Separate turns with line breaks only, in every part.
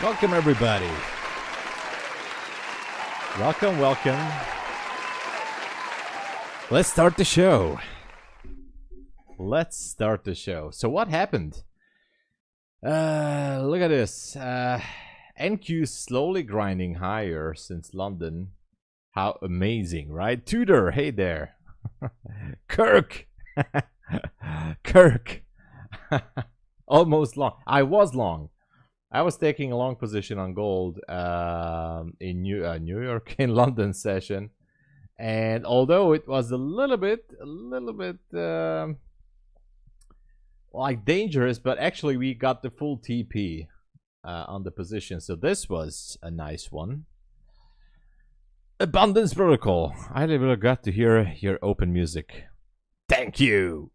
Welcome, everybody. Welcome, welcome. Let's start the show. Let's start the show. So what happened? Look at this. NQ slowly grinding higher since London. How amazing, right? Tudor, hey there. Kirk. Kirk. Almost long. I was long. I was taking a long position on gold in New York, in London session, and although it was a little bit like dangerous, but actually we got the full TP on the position, so this was a nice one. Abundance Protocol. I really got to hear your open music. Thank you.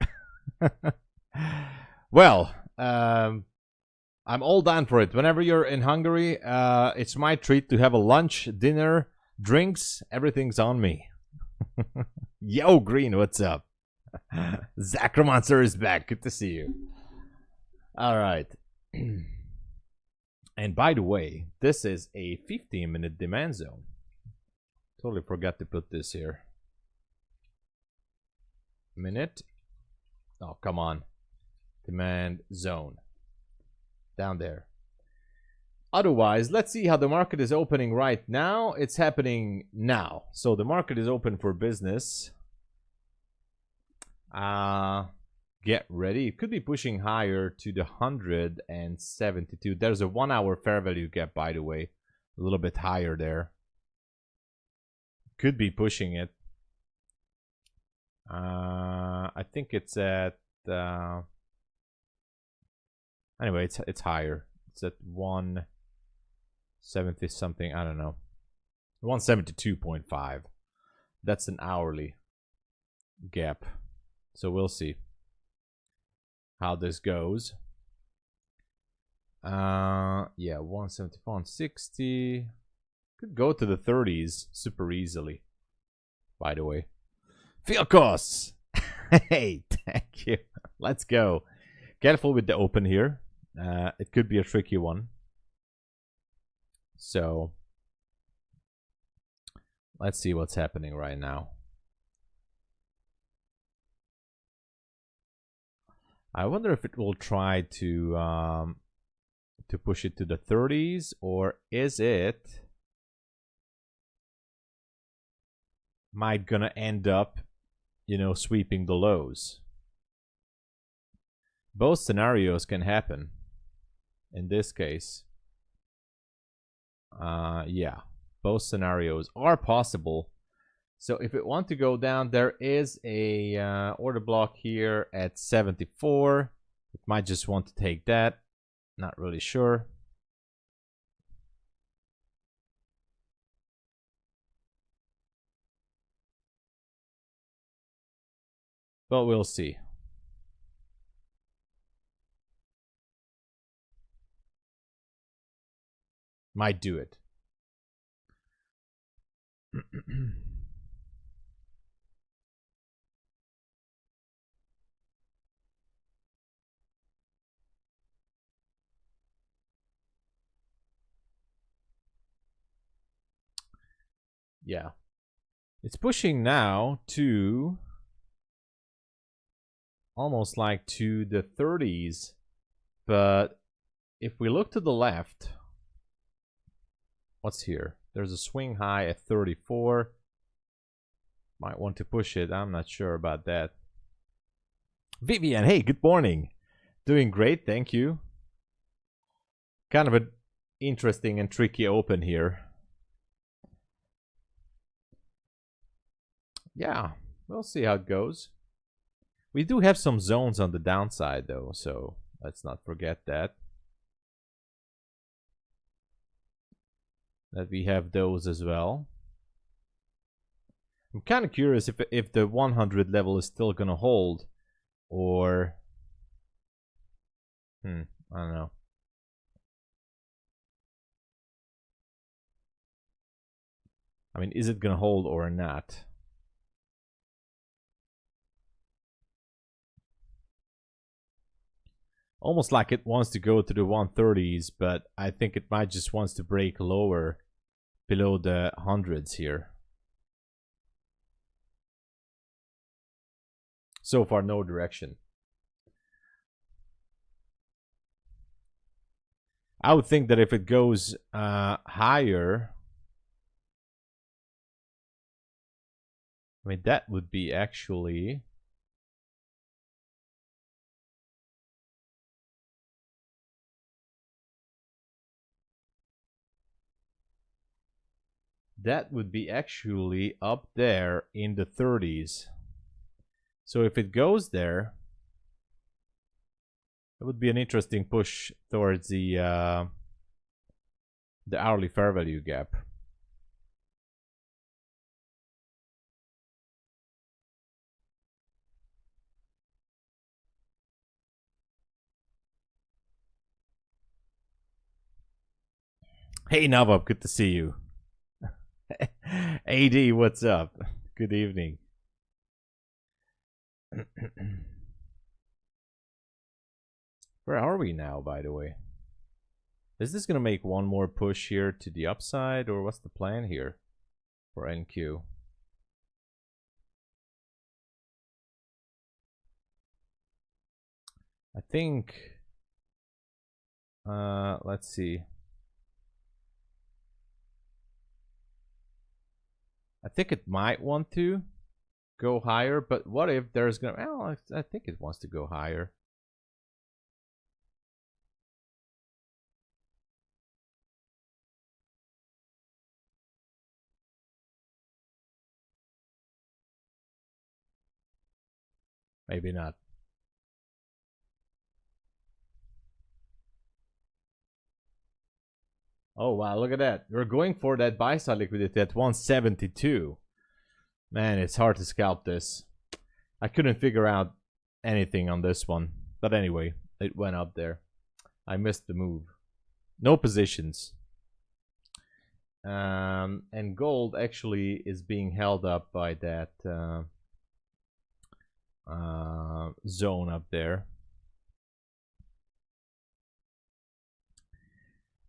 Well. I'm all down for it. Whenever you're in Hungary, it's my treat to have a lunch, dinner, drinks. Everything's on me. Yo, Green, what's up? Zacromancer is back. Good to see you. All right. And by the way, this is a 15-minute demand zone. Totally forgot to put this here. Minute. Oh, come on. Demand zone. Down there. Otherwise, let's see how the market is opening right now. It's happening now. So the market is open for business. Get ready. It could be pushing higher to the 172. There's a 1 hour fair value gap, by the way. A little bit higher there. Could be pushing it. I think it's at... Anyway, it's higher. It's at 170 something. I don't know. 172.5. That's an hourly gap. So we'll see how this goes. Yeah, 170, 160. Could go to the 30s super easily. By the way, field costs. Hey, thank you. Let's go. Careful with the open here. It could be a tricky one. So let's see what's happening right now. I wonder if it will try to push it to the 30s, or is it might gonna end up, you know, sweeping the lows. Both scenarios can happen. In this case, yeah, both scenarios are possible. So if it wants to go down, there is a order block here at 74. It might just want to take that. Not really sure. But we'll see. Might do it. Yeah. It's pushing now to almost like to the 30s. But if we look to the left, what's here? There's a swing high at 34. Might want to push it. I'm not sure about that. Vivian, hey, good morning. Doing great, thank you. Kind of an interesting and tricky open here. Yeah, we'll see how it goes. We do have some zones on the downside though, so let's not forget that. That we have those as well. I'm kind of curious if the 100 level is still gonna hold, or I don't know. I mean, is it gonna hold or not? Almost like it wants to go to the 130s, but I think it might just wants to break lower below the hundreds here. So far, no direction. I would think that if it goes higher, I mean, that would be actually... that would be actually up there in the 30s. So if it goes there, it would be an interesting push towards the hourly fair value gap. Hey Navab, good to see you. AD, what's up? Good evening. Where are we now, by the way? Is this gonna make one more push here to the upside, or what's the plan here for NQ? I think let's see. I think it might want to go higher, but what if there's gonna... well, I think it wants to go higher. Maybe not. Oh wow, look at that. We're going for that buy side liquidity at 172. Man, it's hard to scalp this. I couldn't figure out anything on this one. But anyway, it went up there. I missed the move. No positions. And gold actually is being held up by that zone up there.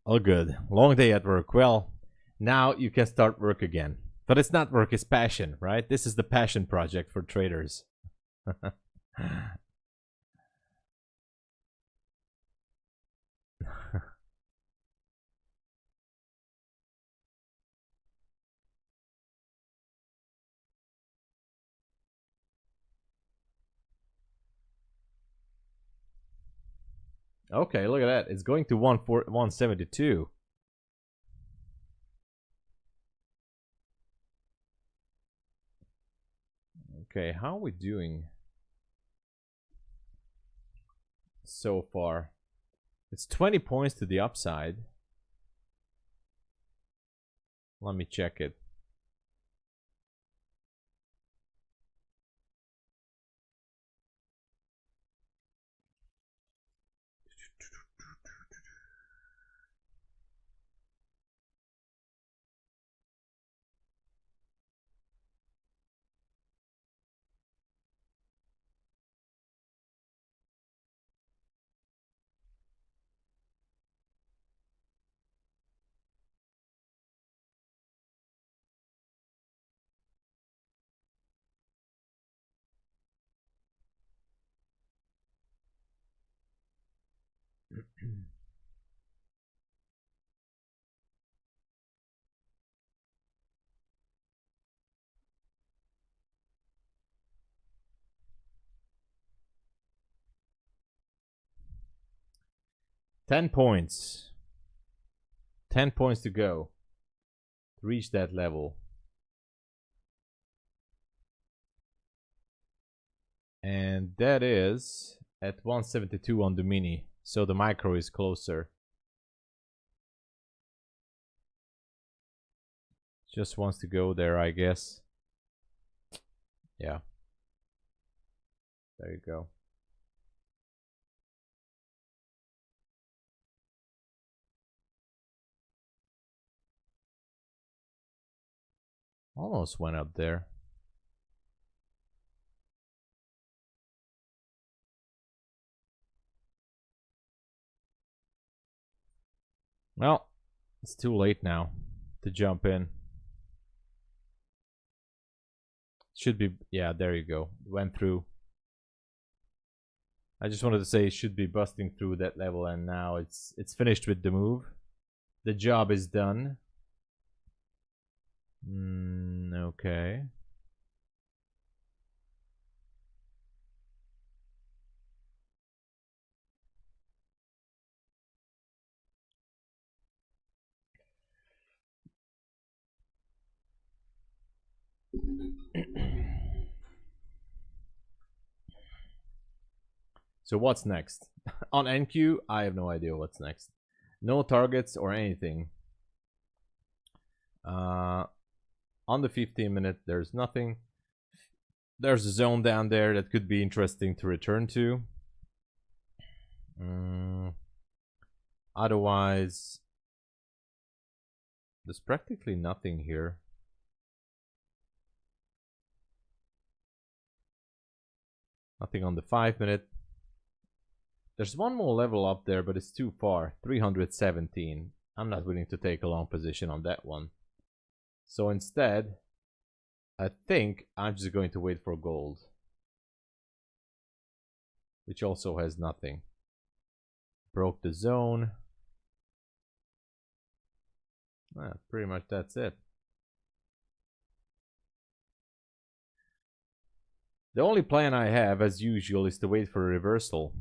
All good. Long day at work. Well, now you can start work again. But it's not work, it's passion, right? This is the passion project for traders. Okay, look at that. It's going to 172. Okay, how are we doing so far? It's 20 points to the upside. Let me check it. $10 points. 10 points to go to reach that level. And that is at 172 on the mini. So the micro is closer. Just wants to go there, I guess. Yeah. There you go. Almost went up there. Well, it's too late now to jump in. Should be, yeah, there you go. Went through. I just wanted to say it should be busting through that level, and now it's finished with the move. The job is done. Okay. So what's next? On NQ, I have no idea what's next. No targets or anything. On the 15-minute, there's nothing. There's a zone down there that could be interesting to return to. Otherwise, there's practically nothing here. Nothing on the 5-minute. There's one more level up there, but it's too far. 317. I'm not willing to take a long position on that one. So instead, I think I'm just going to wait for gold, which also has nothing. Broke the zone. Pretty much that's it. The only plan I have, as usual, is to wait for a reversal.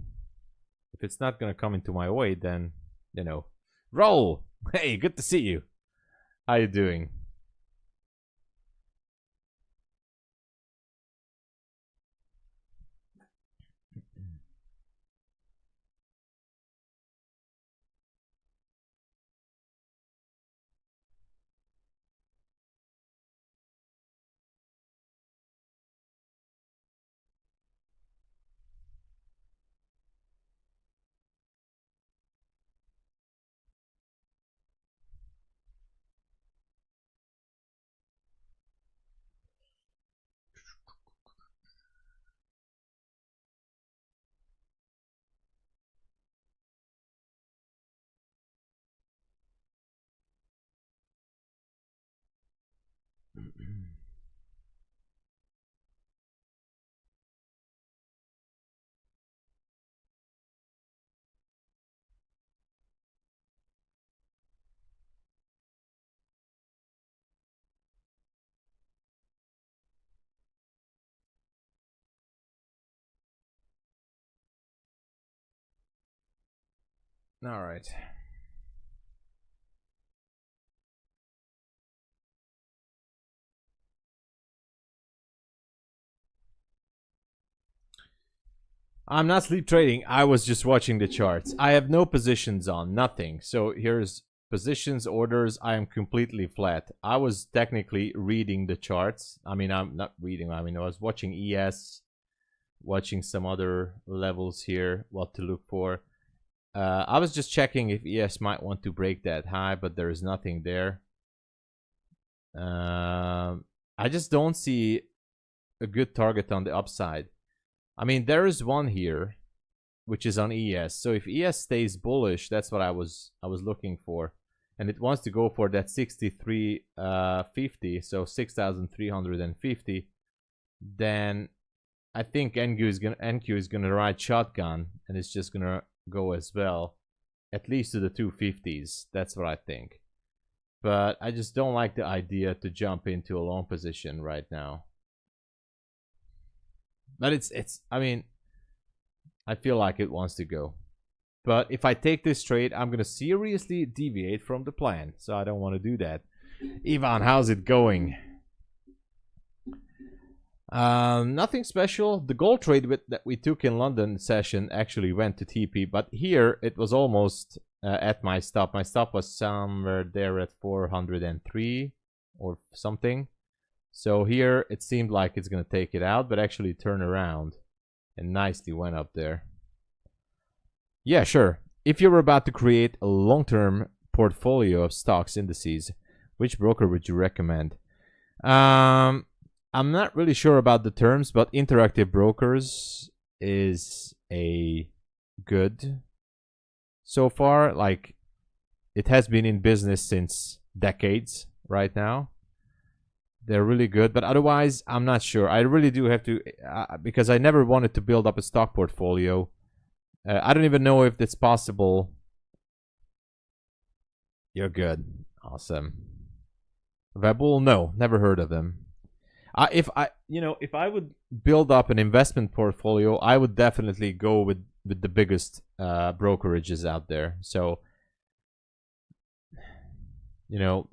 If it's not gonna come into my way, then, you know, roll! Hey, good to see you. How you doing? All right. I'm not sleep trading. I was just watching the charts. I have no positions on, nothing. So here's positions, orders. I am completely flat. I was technically reading the charts. I mean, I'm not reading. I mean, I was watching ES, watching some other levels here, what to look for. I was just checking if ES might want to break that high, but there is nothing there. I just don't see a good target on the upside. I mean, there is one here, which is on ES. So if ES stays bullish, that's what I was looking for, and it wants to go for that 63.50, so 6,350. Then I think NQ is gonna ride shotgun, and it's just gonna go as well, at least to the 250s. That's what I think. But I just don't like the idea to jump into a long position right now. But it's I mean, I feel like it wants to go. But if I take this trade, I'm gonna seriously deviate from the plan, so I don't want to do that. Ivan, how's it going? Nothing special. The gold trade that we took in London session actually went to TP, but here it was almost at my stop. My stop was somewhere there at 403 or something. So here it seemed like it's gonna take it out, but actually turn around and nicely went up there. Yeah, sure. If you're about to create a long-term portfolio of stocks indices, which broker would you recommend? I'm not really sure about the terms, but Interactive Brokers is a good so far. Like, it has been in business since decades right now. They're really good, but otherwise, I'm not sure. I really do have to, because I never wanted to build up a stock portfolio. I don't even know if it's possible. You're good. Awesome. Webull? No, never heard of them. If I would build up an investment portfolio, I would definitely go with the biggest brokerages out there. So,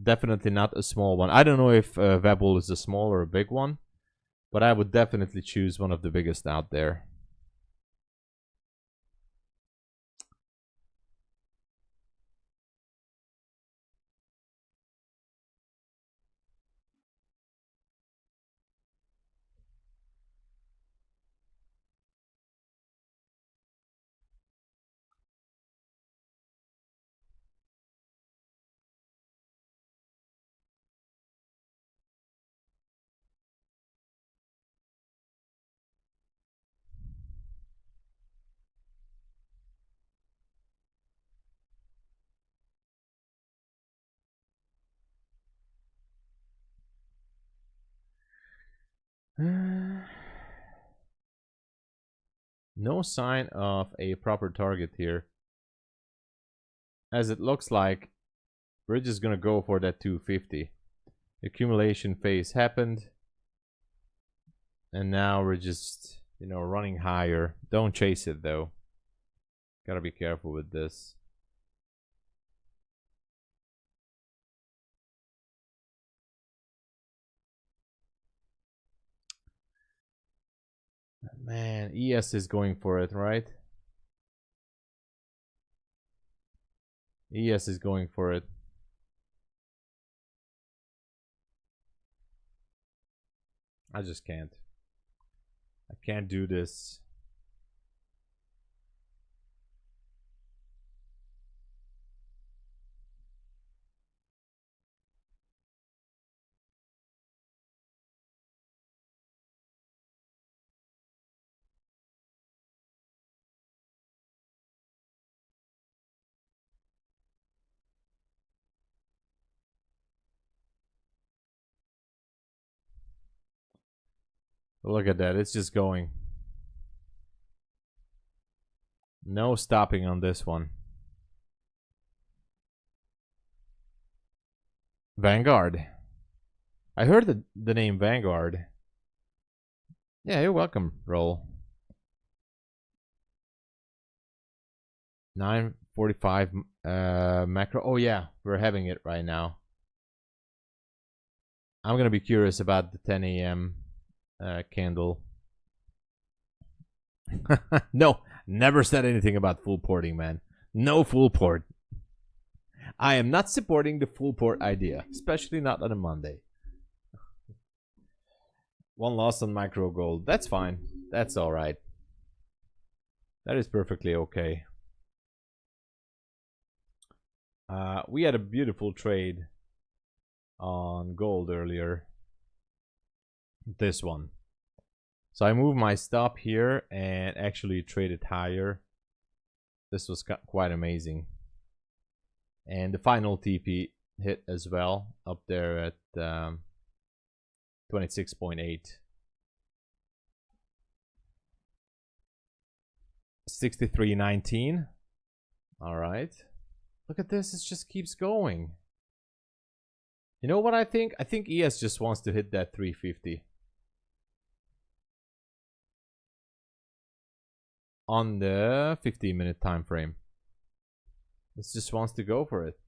definitely not a small one. I don't know if Webull is a small or a big one, but I would definitely choose one of the biggest out there. No sign of a proper target here. As it looks like we're just gonna go for that 250. Accumulation phase happened. And now we're just, running higher. Don't chase it though. Gotta be careful with this. Man, ES is going for it, right? ES is going for it. I just can't. I can't do this. Look at that. It's just going. No stopping on this one. Vanguard. I heard the name Vanguard. Yeah, you're welcome, Roll. 9:45 macro. Oh yeah, we're having it right now. I'm gonna be curious about the 10 a.m. Candle. No, never said anything about full porting, man. No full port. I am not supporting the full port idea, especially not on a Monday. One loss on micro gold. That's fine. That's all right. That is perfectly okay. We had a beautiful trade on gold earlier. This one. So I moved my stop here and actually traded higher. This was quite amazing. And the final TP hit as well, up there at 26.8. 63.19. All right. Look at this. It just keeps going. You know what I think? I think ES just wants to hit that 350. On the 15-minute time frame. This just wants to go for it.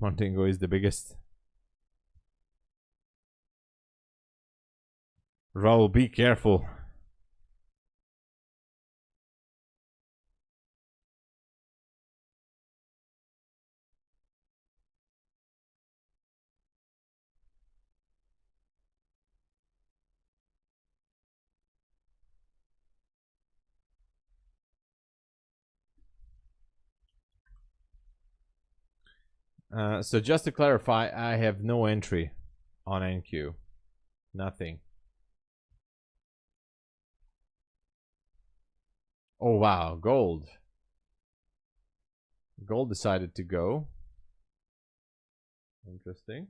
Montingo is the biggest. Raul, be careful. So just to clarify, I have no entry on NQ. Nothing. Oh wow, gold. Gold decided to go. Interesting.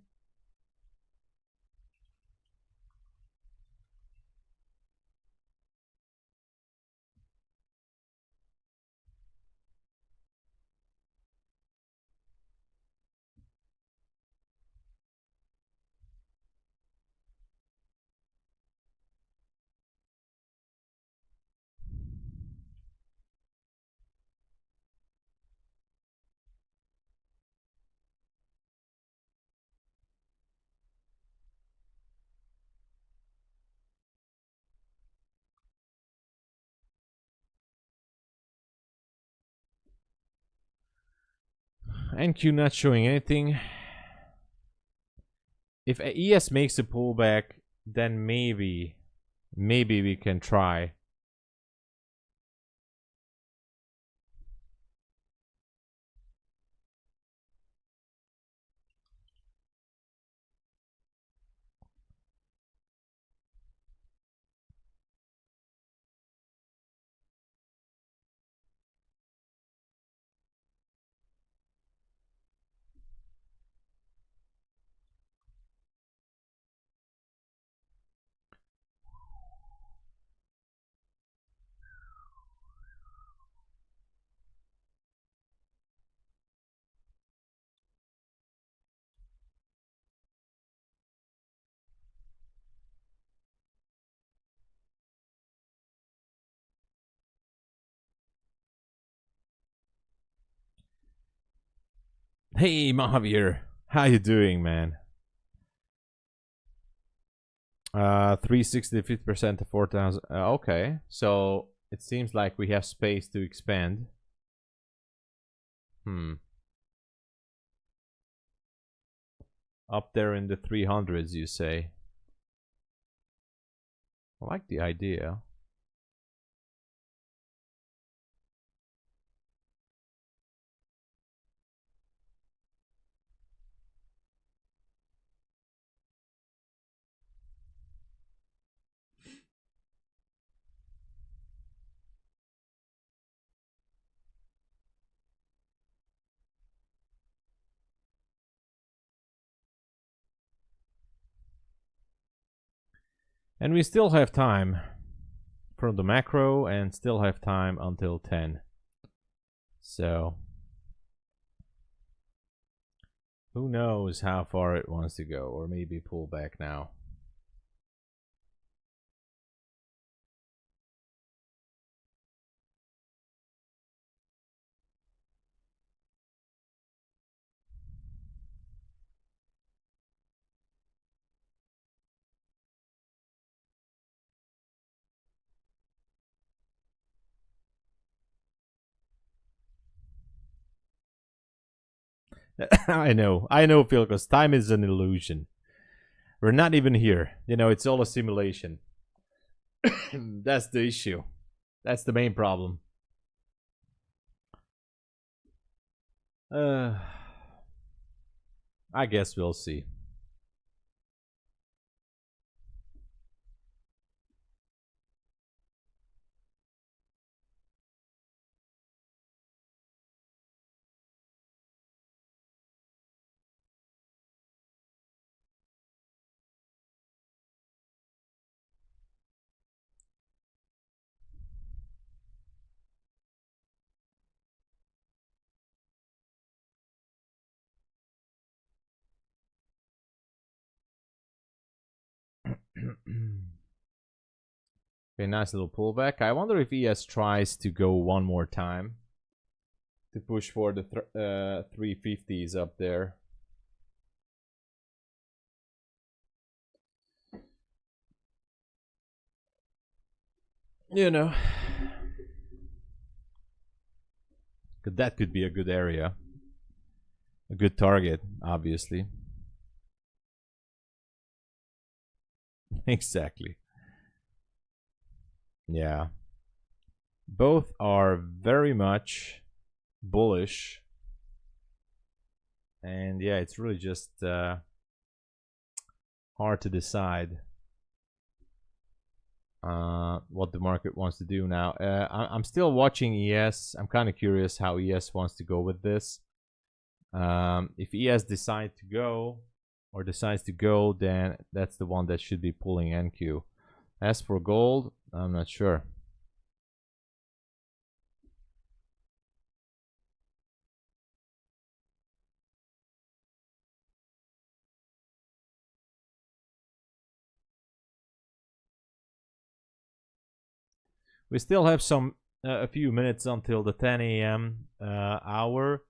NQ not showing anything. If ES makes a pullback, then maybe we can try. Hey Mahavir, how you doing, man? 360 50% to 4,000. Okay, so it seems like we have space to expand. Up there in the 300s, you say? I like the idea. And we still have time from the macro and still have time until 10. So who knows how far it wants to go, or maybe pull back now. I know, Phil, because time is an illusion. We're not even here. You know, it's all a simulation. That's the issue. That's the main problem. I guess we'll see. Okay, nice little pullback. I wonder if ES tries to go one more time to push for the 350s up there. You know, that could be a good area, a good target, obviously. Exactly. Yeah. Both are very much bullish. And yeah, it's really just hard to decide what the market wants to do now. I'm still watching ES. I'm kind of curious how ES wants to go with this. If ES decides to go, then that's the one that should be pulling NQ. As for gold, I'm not sure. We still have a few minutes until the 10 a.m. Hour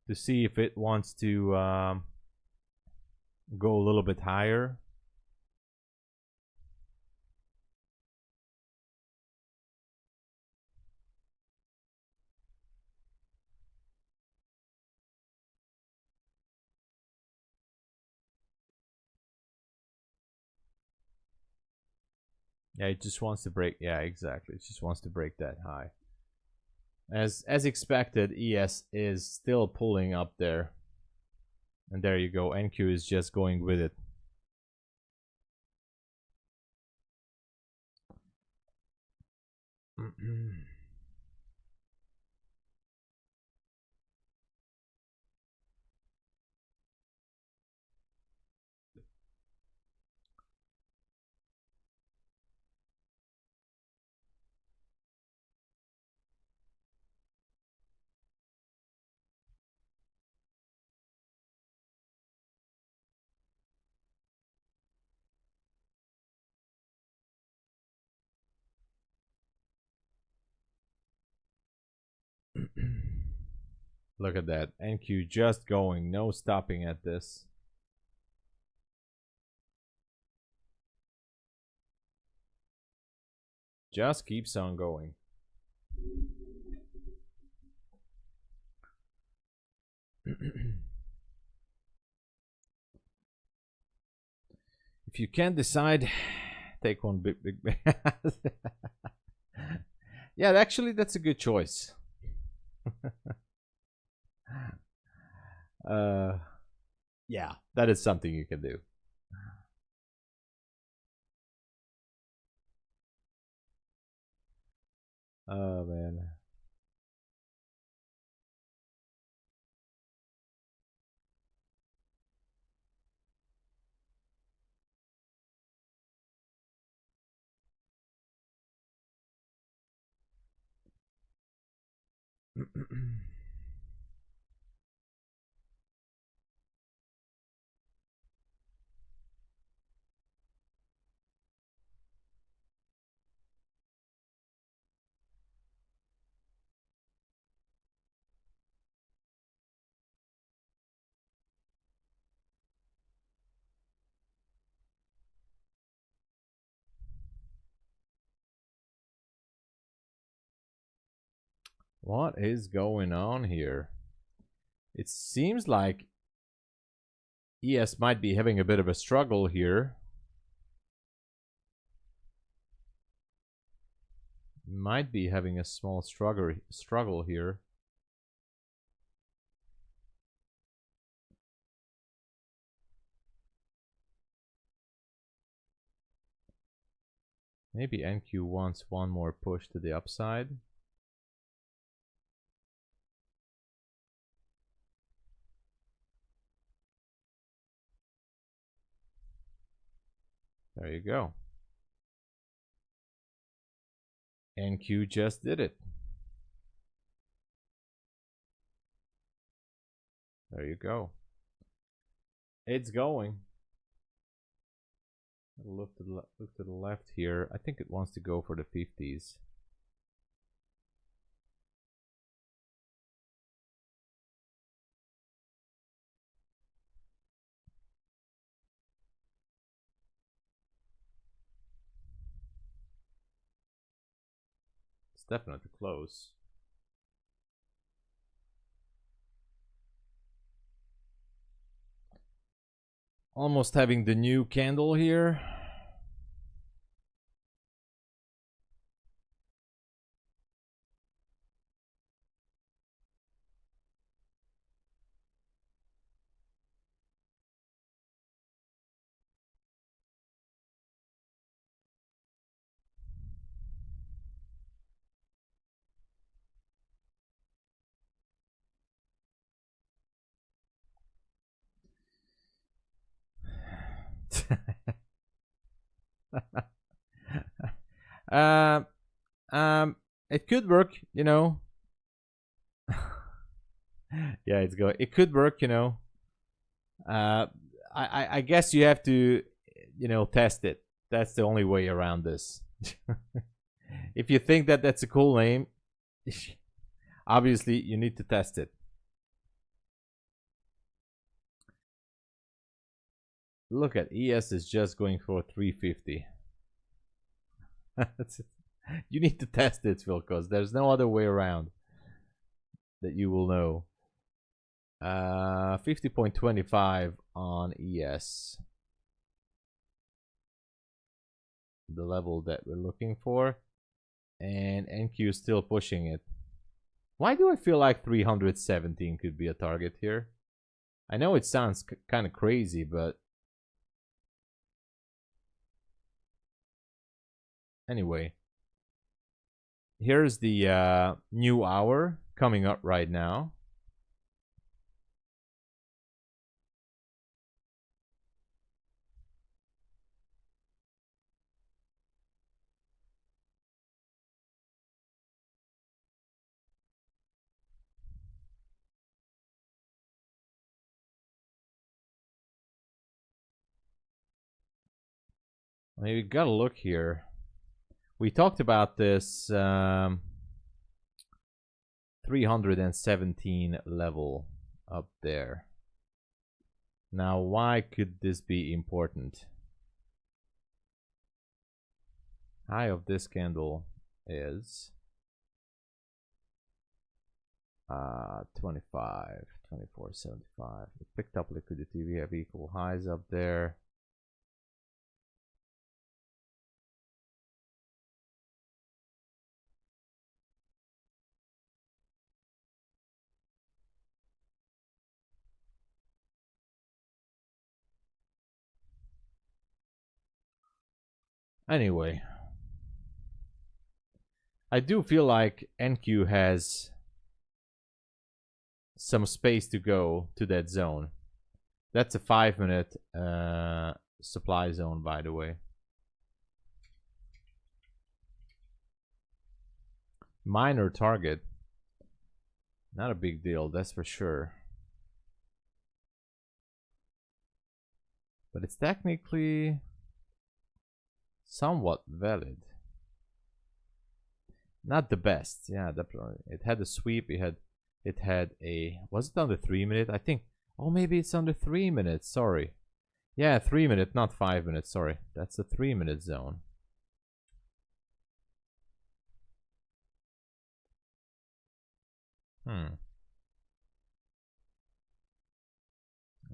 to see if it wants to go a little bit higher. Yeah, it just wants to break. Yeah, exactly. It just wants to break that high. As expected, ES is still pulling up there. And there you go. NQ is just going with it. Look at that. NQ just going. No stopping at this. Just keeps on going. If you can't decide, take one big. Yeah, actually, that's a good choice. Yeah, that is something you can do. Oh man. What is going on here? It seems like ES might be having a bit of a struggle here. Might be having a small struggle here. Maybe NQ wants one more push to the upside. There you go. NQ just did it. There you go. It's going. Look to the left here. I think it wants to go for the 50s. It's definitely close. Almost having the new candle here. um, it could work, you know. Yeah, it's going. It could work, you know. I guess you have to, you know, test it. That's the only way around this. If you think that that's a cool name, obviously you need to test it. Look at ES is just going for 350. You need to test it, Phil, because there's no other way around that you will know. 50.25 on ES. The level that we're looking for. And NQ is still pushing it. Why do I feel like 317 could be a target here? I know it sounds kind of crazy, but anyway. Here's the new hour coming up right now. Maybe gotta look here. We talked about this 317 level up there. Now, why could this be important? High of this candle is 25, 24.75. It picked up liquidity. We have equal highs up there. Anyway, I do feel like NQ has some space to go to that zone. That's a 5-minute supply zone, by the way. Minor target. Not a big deal, that's for sure. But it's technically somewhat valid. Not the best. Yeah, it had a sweep. It had a, was it under 3 minute? I think. Oh, maybe it's under 3 minutes. Sorry. Yeah, 3 minute, not 5 minutes. Sorry, that's a 3-minute zone.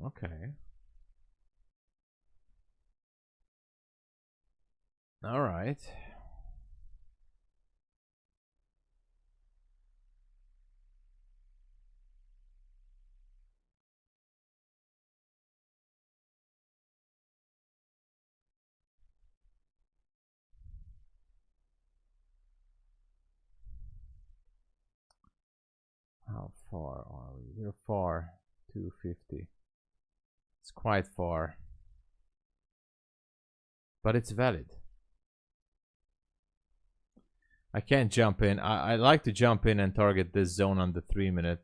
Okay. All right. How far are we? We're far. 250. It's quite far. But it's valid. I can't jump in. I like to jump in and target this zone on the 3-minute.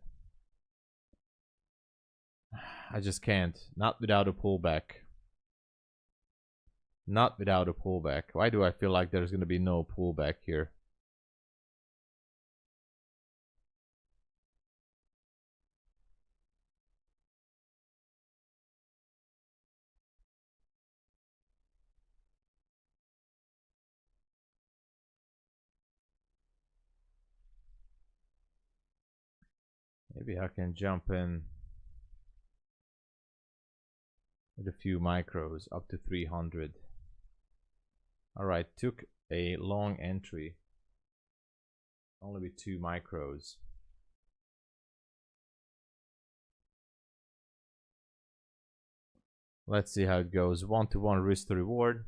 I just can't. Not without a pullback. Not without a pullback. Why do I feel like there's going to be no pullback here? Maybe I can jump in with a few micros up to 300. Alright, took a long entry. Only with 2 micros. Let's see how it goes. 1-to-1 risk to reward.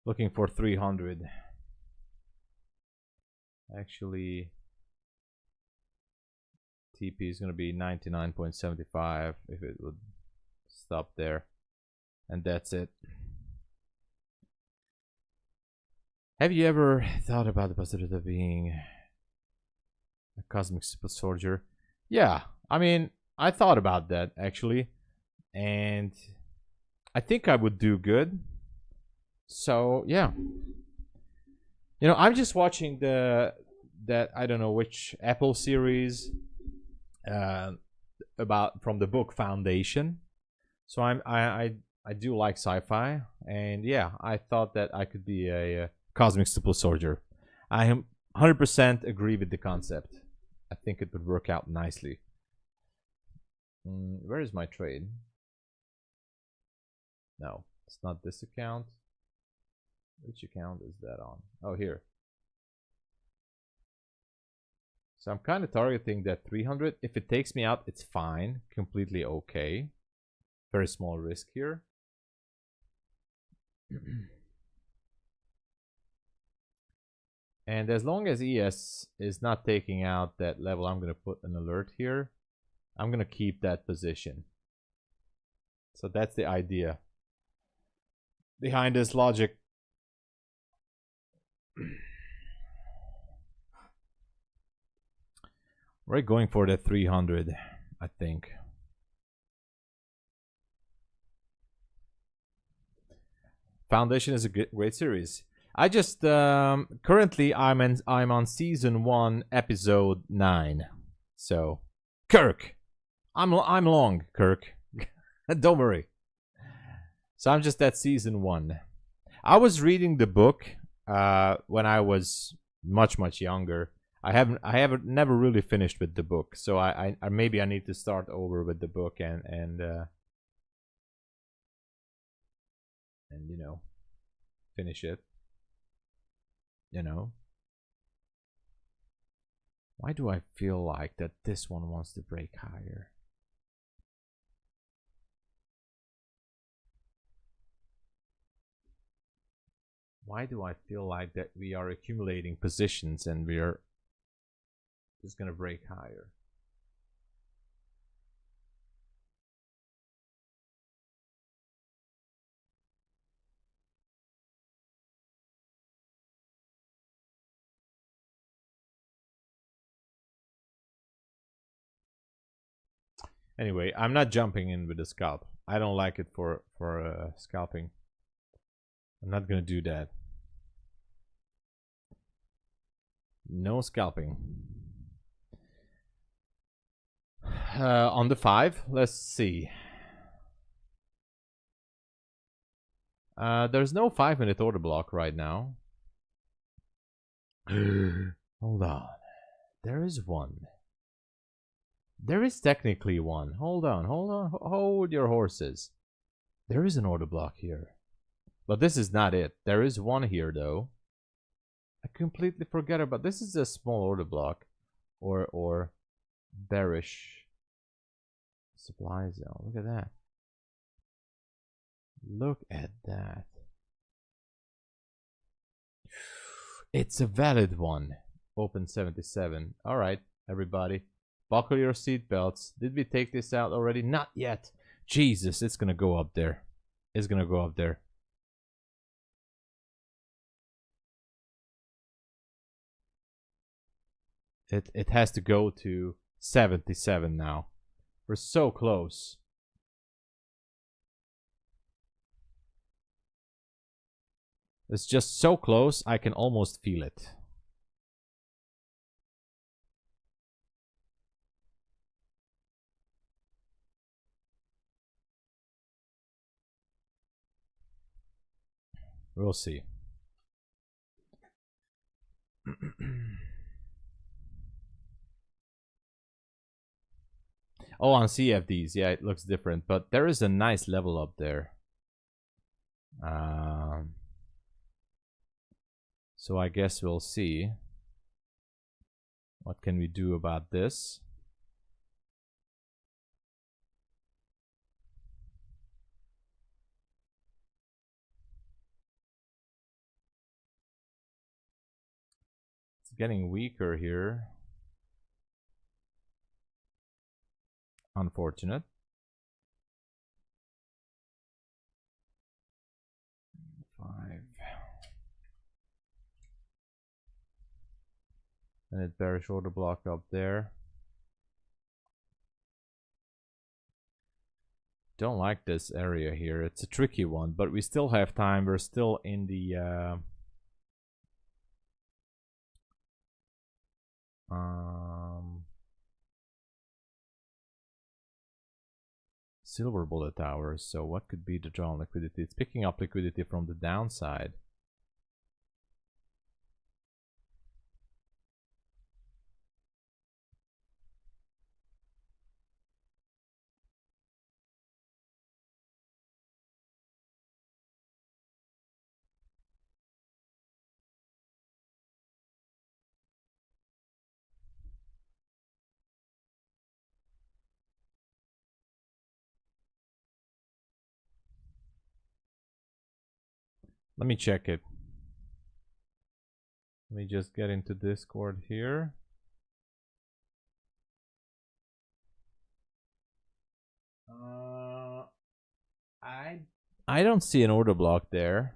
Looking for 300. Actually, TP is going to be 99.75 if it would stop there. And that's it. Have you ever thought about the possibility of being a cosmic super soldier? Yeah, I mean, I thought about that actually, and I think I would do good. So yeah, you know, I'm just watching that I don't know which Apple series about from the book Foundation. So I do like sci-fi, and yeah, I thought that I could be a cosmic super soldier. I am 100% agree with the concept. I think it would work out nicely. Where is my trade? No, it's not this account. Which account is that on? Oh, here. So I'm kind of targeting that 300. If it takes me out, it's fine. Completely okay. Very small risk here. And as long as ES is not taking out that level, I'm going to put an alert here. I'm going to keep that position. So that's the idea behind this logic. We're going for the 300, I think. Foundation is a great series. I just currently I'm on season 1, episode 9. So, Kirk, I'm long, Kirk. Don't worry. So I'm just at season 1. I was reading the book when I was much younger. I haven't never really finished with the book. So I maybe I need to start over with the book and you know, finish it. You know, why do I feel like that this one wants to break higher? Why do I feel like that we are accumulating positions and we are just gonna break higher? Anyway, I'm not jumping in with the scalp. I don't like it for scalping. I'm not gonna do that. No scalping. On the 5, let's see. There's no 5-minute order block right now. Hold on. There is one. There is technically one. Hold on. Hold your horses. There is an order block here. But this is not it. There is one here though. I completely forget about this. Is a small order block or bearish supply zone. Look at that. Look at that. It's a valid one. Open 77. All right, everybody. Buckle your seatbelts. Did we take this out already? Not yet. Jesus, it's gonna go up there. It's gonna go up there. It has to go to 77 now. We're so close. It's just so close, I can almost feel it. We'll see. Oh, on CFDs, yeah, it looks different, but there is a nice level up there. So I guess we'll see. What can we do about this? It's getting weaker here. Unfortunate. And it bearish order block up there. Don't like this area here. It's a tricky one, but we still have time. We're still in the silver bullet hours. So what could be the drawn liquidity? It's picking up liquidity from the downside. Let me check it. Let me just get into Discord here. I don't see an order block there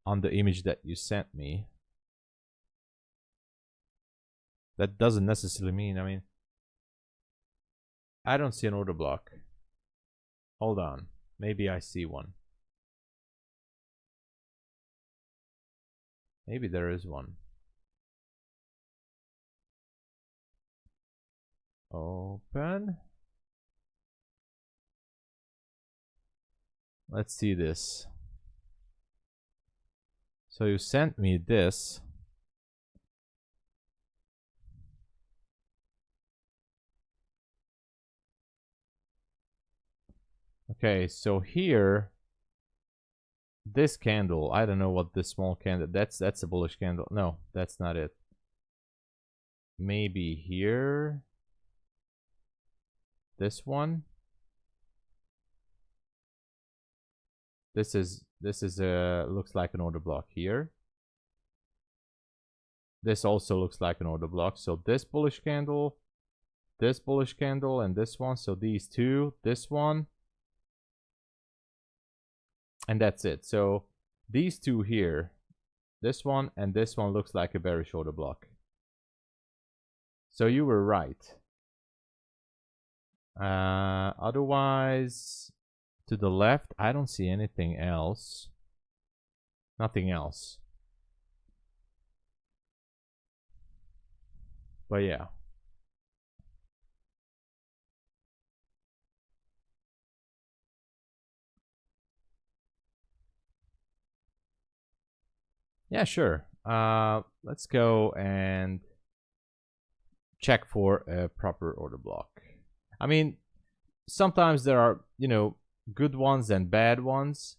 on the image that you sent me. That doesn't necessarily mean, I mean, I don't see an order block. Hold on, maybe I see one. Maybe there is one. Open. Let's see this. So you sent me this. Okay, so here, this candle, I don't know what this small candle, that's a bullish candle. No, that's not it. Maybe here, this one. This is looks like an order block here. This also looks like an order block. So this bullish candle, and this one. So these two, this one, and that's it. So these two here, this one and this one, looks like a bearish order block. So you were right. Otherwise, to the left, I don't see anything else. Nothing else. But yeah. Yeah, sure. Let's go and check for a proper order block. I mean, sometimes there are, you know, good ones and bad ones,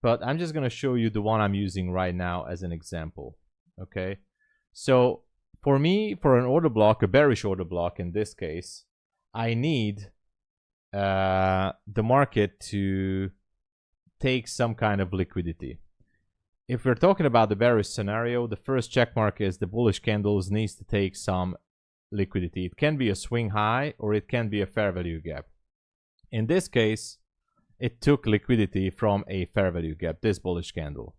but I'm just going to show you the one I'm using right now as an example. Okay, so for me, for an order block, a bearish order block in this case, I need the market to take some kind of liquidity. If we're talking about the bearish scenario, the first check mark is the bullish candles needs to take some liquidity. It can be a swing high or it can be a fair value gap. In this case, it took liquidity from a fair value gap, this bullish candle.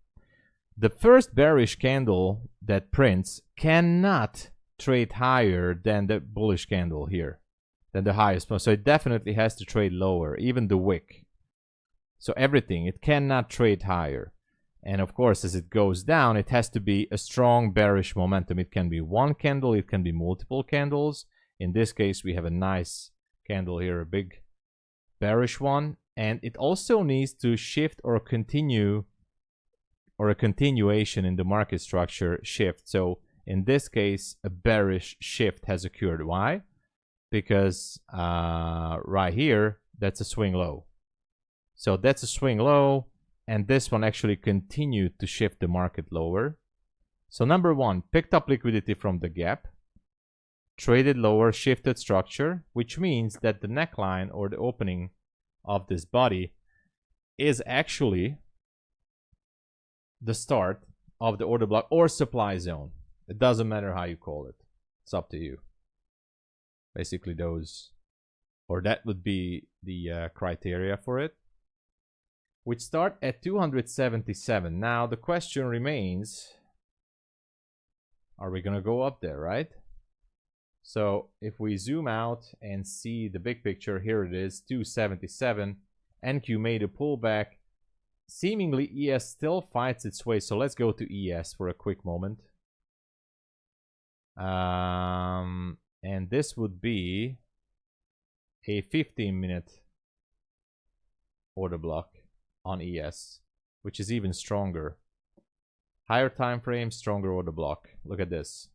The first bearish candle that prints cannot trade higher than the bullish candle here, than the highest one. So it definitely has to trade lower, even the wick. So everything, it cannot trade higher. And of course, as it goes down, it has to be a strong bearish momentum. It can be one candle, it can be multiple candles. In this case, we have a nice candle here, a big bearish one. And it also needs to shift or continue, or a continuation in the market structure shift. So in this case, a bearish shift has occurred. Why? Because right here, that's a swing low. So that's a swing low, and this one actually continued to shift the market lower. So number one, picked up liquidity from the gap, traded lower, shifted structure, which means that the neckline or the opening of this body is actually the start of the order block or supply zone. It doesn't matter how you call it. It's up to you. Basically those, or that would be the criteria for it, which start at 277. Now the question remains, are we gonna go up there, right? So if we zoom out and see the big picture, here it is, 277. NQ made a pullback. Seemingly ES still fights its way. So let's go to ES for a quick moment. And this would be a 15-minute order block on ES, which is even stronger. Higher time frame, stronger order block. Look at this.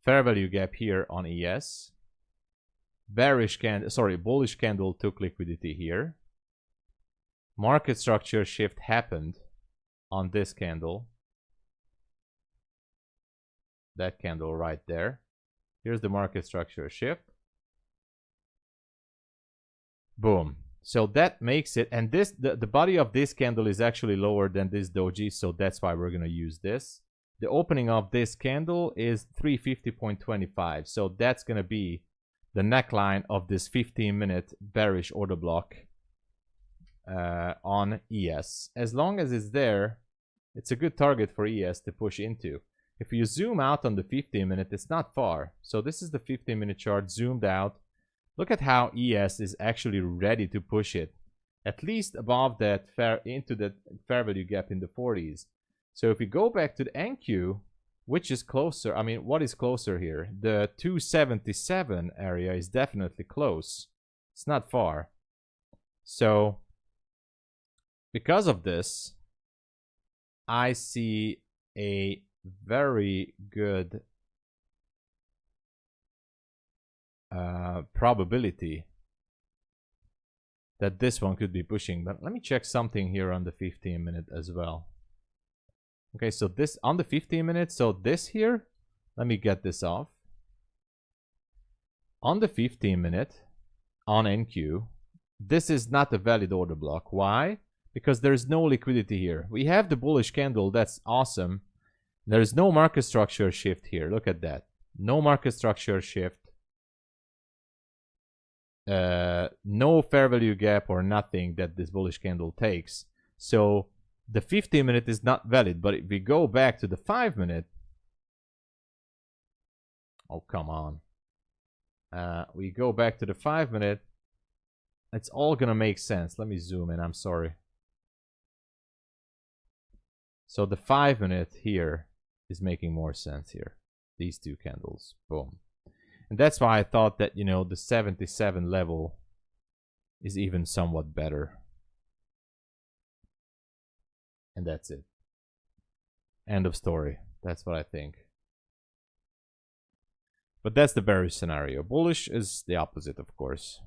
Fair value gap here on ES. Bullish candle took liquidity here. Market structure shift happened on this candle. That candle right there. Here's the market structure shift. Boom. So that makes it, and this the body of this candle is actually lower than this doji, so that's why we're gonna use this. The opening of this candle is 350.25, so that's gonna be the neckline of this 15-minute bearish order block on ES. As long as it's there, it's a good target for ES to push into. If you zoom out on the 15-minute, it's not far. So this is the 15-minute chart zoomed out. Look at how ES is actually ready to push it, at least above that into that fair value gap in the 40s. So if we go back to the NQ, which is closer, I mean, what is closer here? The 277 area is definitely close. It's not far. So because of this, I see a very good probability that this one could be pushing. But let me check something here on the 15-minute as well. Okay, so this on the 15-minute, so this here, let me get this off. On the 15-minute, on NQ, this is not a valid order block. Why? Because there's no liquidity here. We have the bullish candle, that's awesome. There's no market structure shift here. Look at that. No market structure shift. No fair value gap or nothing that this bullish candle takes. So the 15-minute is not valid. But if we go back to the 5-minute, oh come on, we go back to the 5-minute, it's all gonna make sense. Let me zoom in, I'm sorry. So the 5-minute here is making more sense here. These two candles, boom. And that's why I thought that, you know, the 77 level is even somewhat better. And that's it. End of story. That's what I think. But that's the bearish scenario. Bullish is the opposite, of course.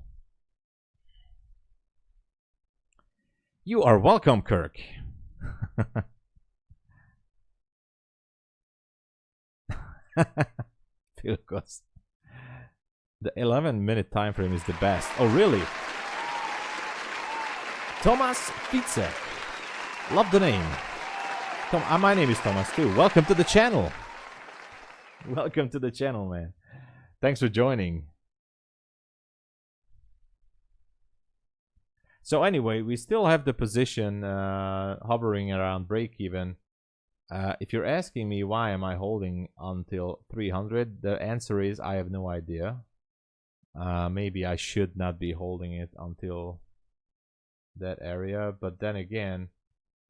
You are welcome, Kirk. The 11-minute time frame is the best. Oh, really? TOMSABO. Love the name. My name is Thomas too. Welcome to the channel. Welcome to the channel, man. Thanks for joining. So anyway, we still have the position hovering around break even. If you're asking me why am I holding until 300, the answer is I have no idea. Maybe I should not be holding it until that area, but then again,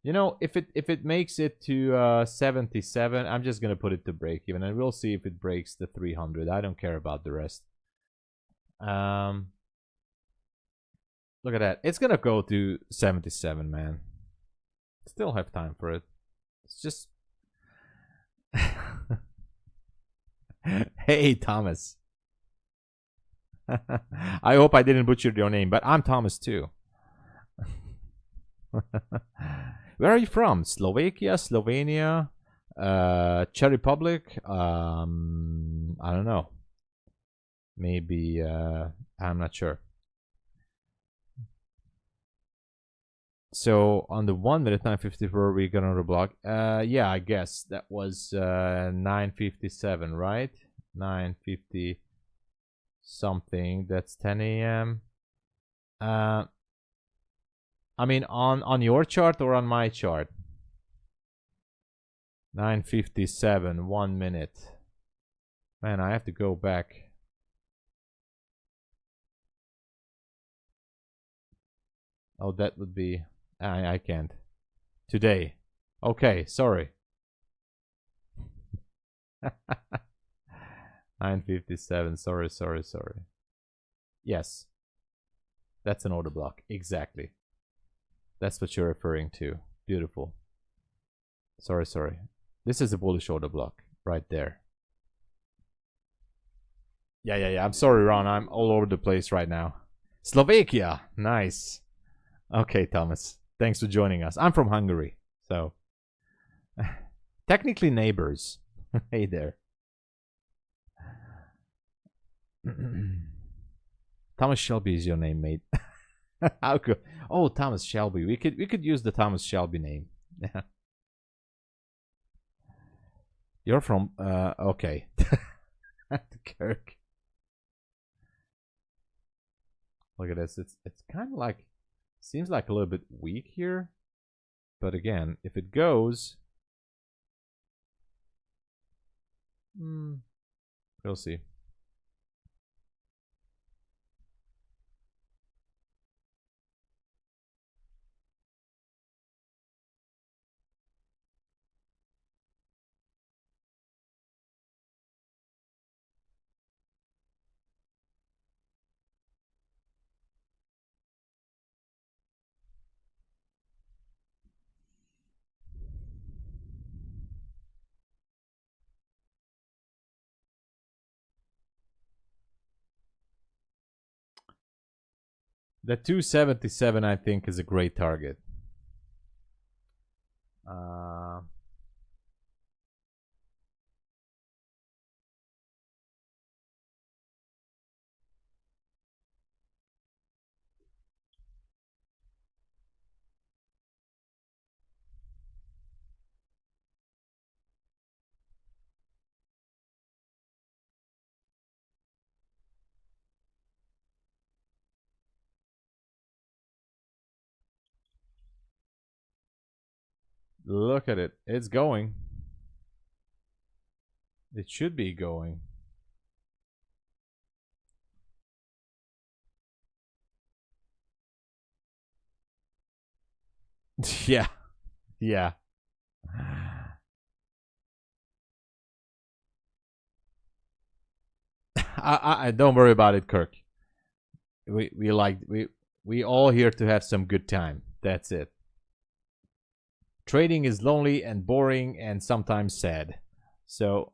you know, if it makes it to 77, I'm just gonna put it to break even, and we'll see if it breaks the 300. I don't care about the rest. Look at that. It's gonna go to 77, man. Still have time for it. It's just hey, Thomas. I hope I didn't butcher your name, but I'm Thomas too. Where are you from? Slovakia, Slovenia, Czech Republic? I don't know. Maybe I'm not sure. So on the 1 minute 954, we're gonna reblock. Yeah, I guess that was 9:57, right? 9:50 something. That's 10 a.m. I mean, on your chart or on my chart? 9:57, 1 minute. Man, I have to go back. Oh, that would be... I can't. Today. Okay, sorry. 9:57, sorry. Yes. That's an order block, exactly. That's what you're referring to. Beautiful. Sorry. This is a bullish order block, right there. Yeah. I'm sorry, Ron. I'm all over the place right now. Slovakia. Nice. Okay, Thomas. Thanks for joining us. I'm from Hungary, so technically neighbors. Hey there. Thomas Shelby is your name, mate. How could... Oh, Thomas Shelby. We could use the Thomas Shelby name. Yeah. You're from okay. Kirk. Look at this. It's kind of like, seems like a little bit weak here, but again, if it goes, we'll see. The 277, I think, is a great target. Look at it. It's going. It should be going. Yeah. I don't worry about it, Kirk. We all here to have some good time. That's it. Trading is lonely and boring and sometimes sad. So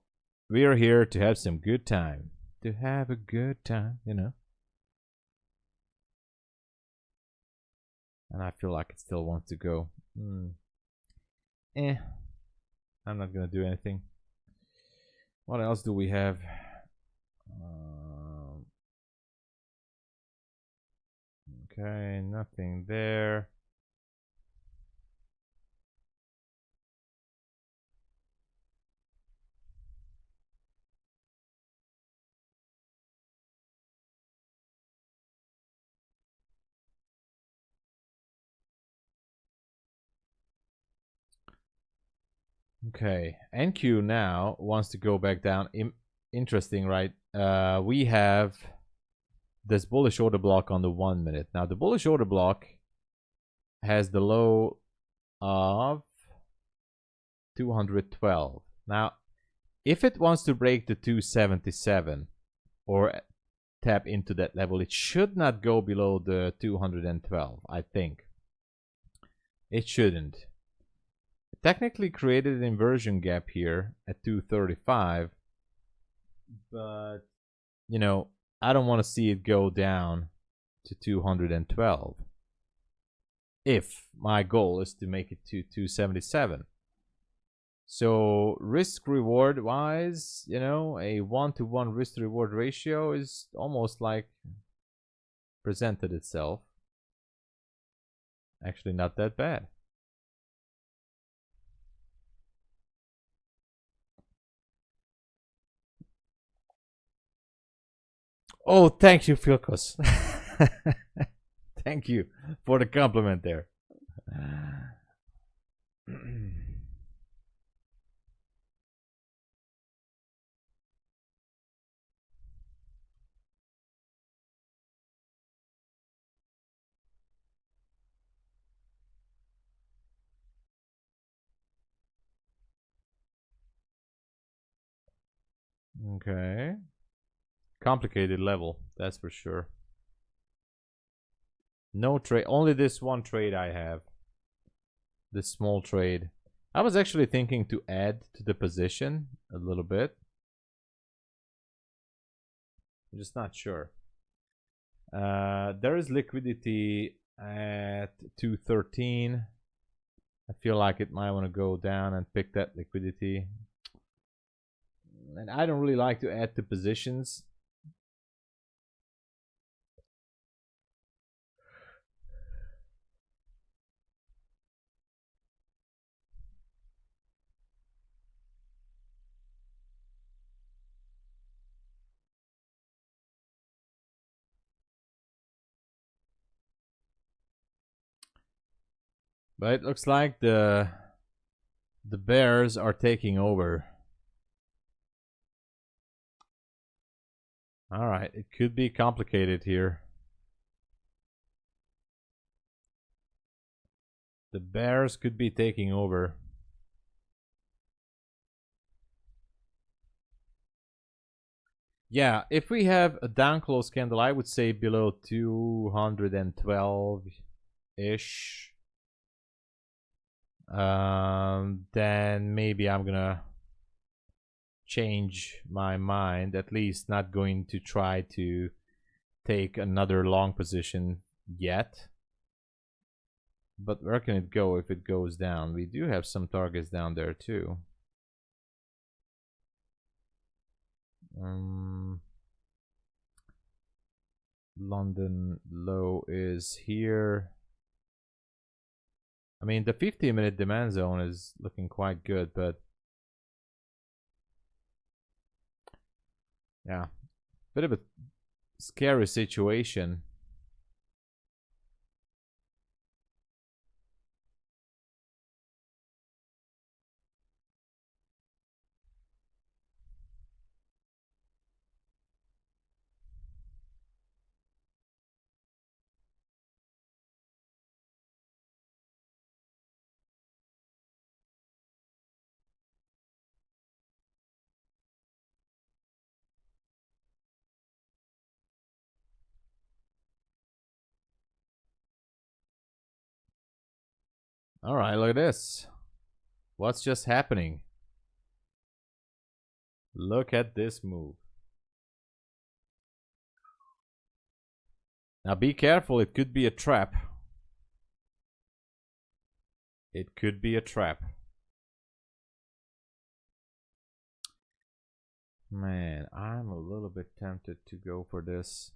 we are here to have some good time. To have a good time, you know. And I feel like it still wants to go. I'm not gonna do anything. What else do we have? Okay, nothing there. Okay, NQ now wants to go back down. Interesting, right? We have this bullish order block on the 1 minute. Now the bullish order block has the low of 212. Now, if it wants to break the 277 or tap into that level, it should not go below the 212, I think. It shouldn't. It technically created an inversion gap here at 235, but you know, I don't want to see it go down to 212 if my goal is to make it to 277. So risk reward wise, you know, a 1-to-1 risk to reward ratio is almost like presented itself. Actually not that bad. Oh, thank you, Filkos. Thank you for the compliment there. Okay. Complicated level, that's for sure. No trade, only this one trade I have. This small trade. I was actually thinking to add to the position a little bit. I'm just not sure. There is liquidity at 213. I feel like it might want to go down and pick that liquidity. And I don't really like to add to positions. But it looks like the bears are taking over. All right, it could be complicated here. The bears could be taking over. Yeah, if we have a down close candle, I would say below 212-ish. Then maybe I'm gonna change my mind. At least not going to try to take another long position yet. But where can it go if it goes down? We do have some targets down there too. London low is here. I mean, the 50-minute demand zone is looking quite good, but yeah, bit of a scary situation. All right, look at this. What's just happening? Look at this move. Now be careful, it could be a trap. It could be a trap. Man, I'm a little bit tempted to go for this.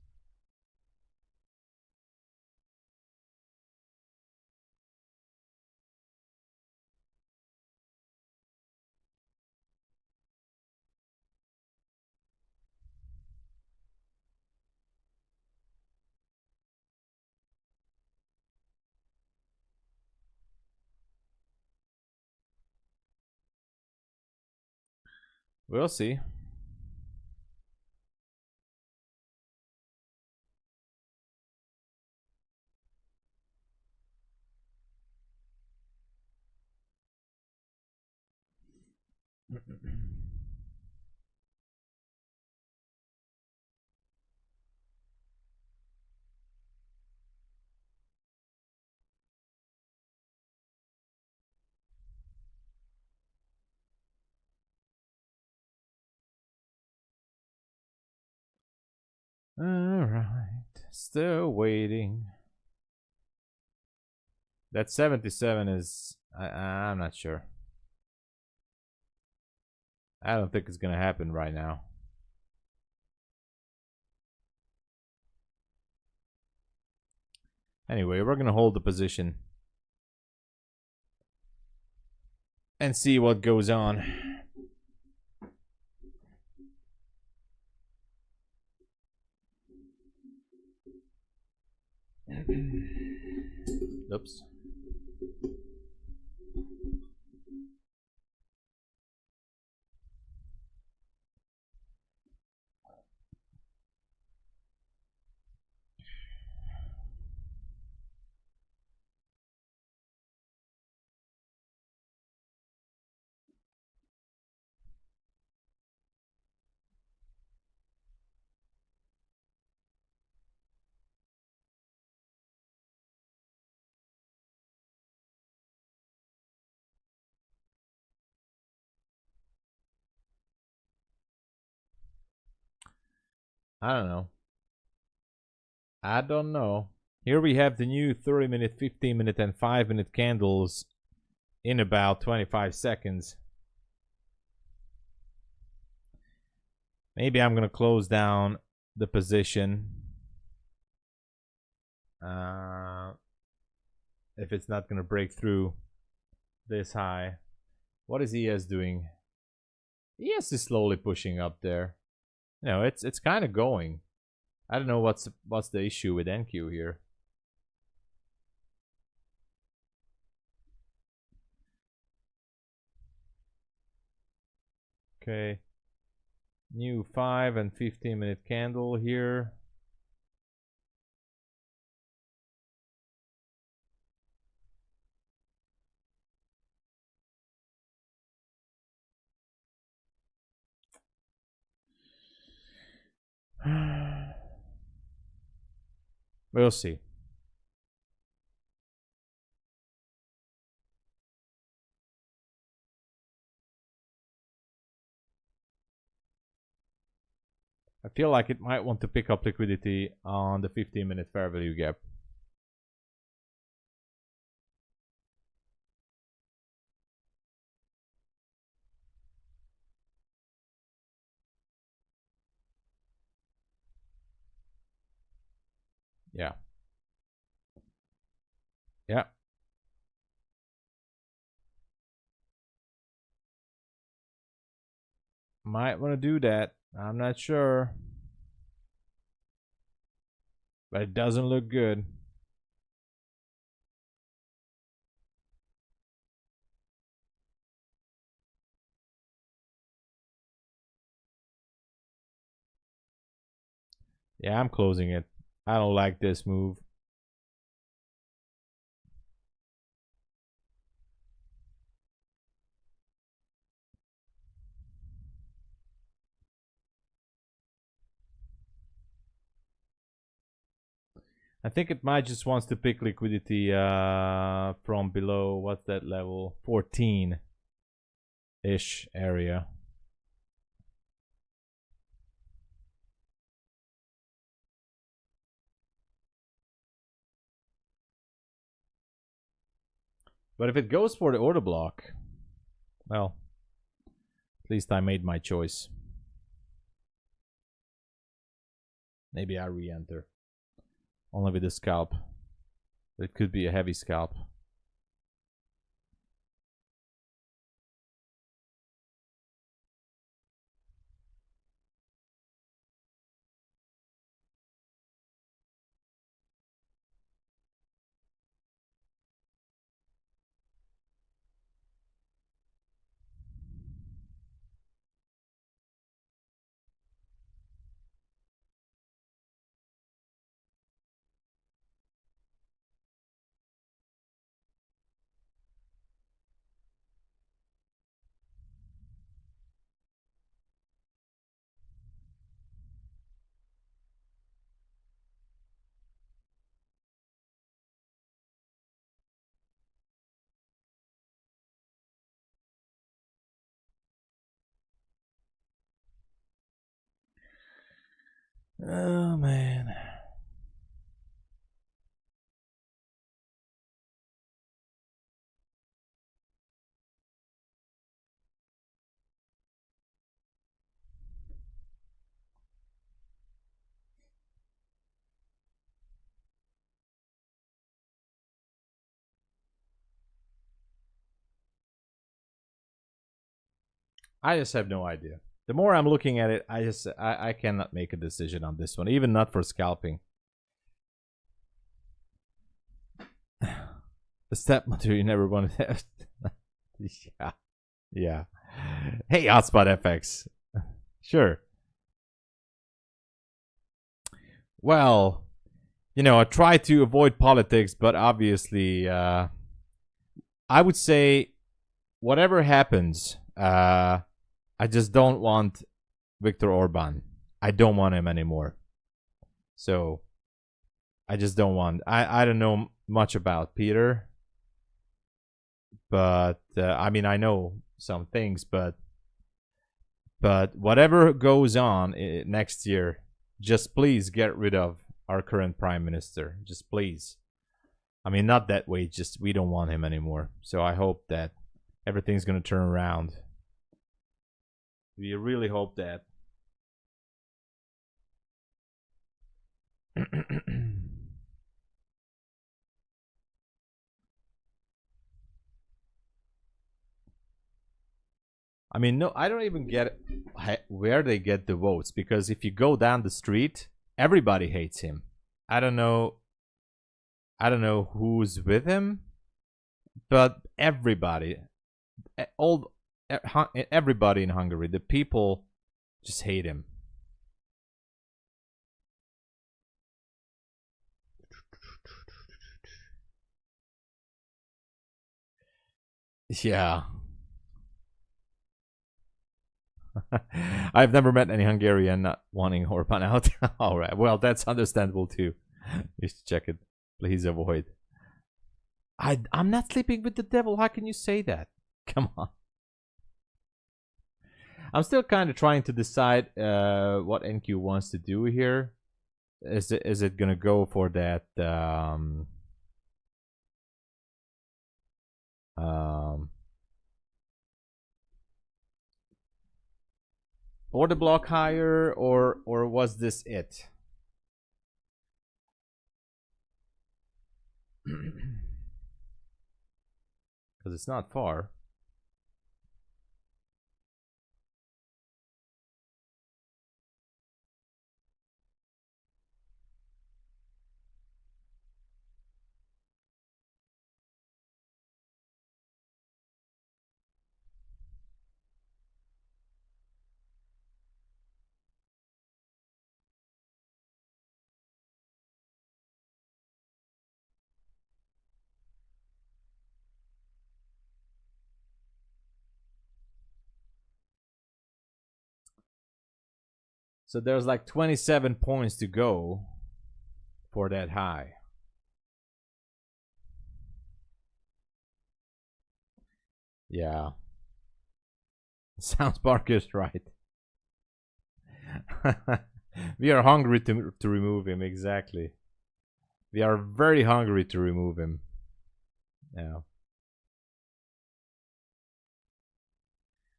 We'll see. All right, still waiting. That 77 is, I'm not sure. I don't think it's gonna happen right now. Anyway, we're gonna hold the position and see what goes on. Oops. I don't know. I don't know. Here we have the new 30-minute, 15-minute, and 5-minute candles in about 25 seconds. Maybe I'm going to close down the position. If it's not going to break through this high. What is ES doing? ES is slowly pushing up there. You know, it's kind of going. I don't know what's the issue with NQ here. Okay. New 5 and 15-minute candle here. We'll see. I feel like it might want to pick up liquidity on the 15-minute fair value gap. Yeah. Yeah. Might want to do that. I'm not sure. But it doesn't look good. Yeah, I'm closing it. I don't like this move. I think it might just wants to pick liquidity from below, what's that level? 14-ish area. But if it goes for the order block, well, at least I made my choice. Maybe I re-enter. Only with a scalp. It could be a heavy scalp. Oh man. I just have no idea. The more I'm looking at it, I cannot make a decision on this one, even not for scalping. The stepmother you never wanted to have. Yeah. Yeah. Hey, Hotspot FX. Sure. Well, you know, I try to avoid politics, but obviously, I would say whatever happens, I just don't want Viktor Orban. I don't want him anymore. So, I just don't want. I don't know much about Peter, but I mean I know some things, but whatever goes on next year, Just please get rid of our current prime minister. Just please. I mean, not that way. Just we don't want him anymore. So I hope that everything's gonna turn around. We really hope that. I mean, no, I don't even get where they get the votes, because if you go down the street, everybody hates him. I don't know who's with him, but everybody, everybody in Hungary, the people just hate him. Yeah. I've never met any Hungarian not wanting Orban out. All right. Well, that's understandable too. Just check it. Please avoid. I'm not sleeping with the devil. How can you say that? Come on. I'm still kind of trying to decide what NQ wants to do here. Is it gonna go for that order block higher, or was this it? Because it's not far. So there's like 27 points to go for that high. Yeah. Sounds Barker's right. We are hungry to remove him, exactly. We are very hungry to remove him. Yeah.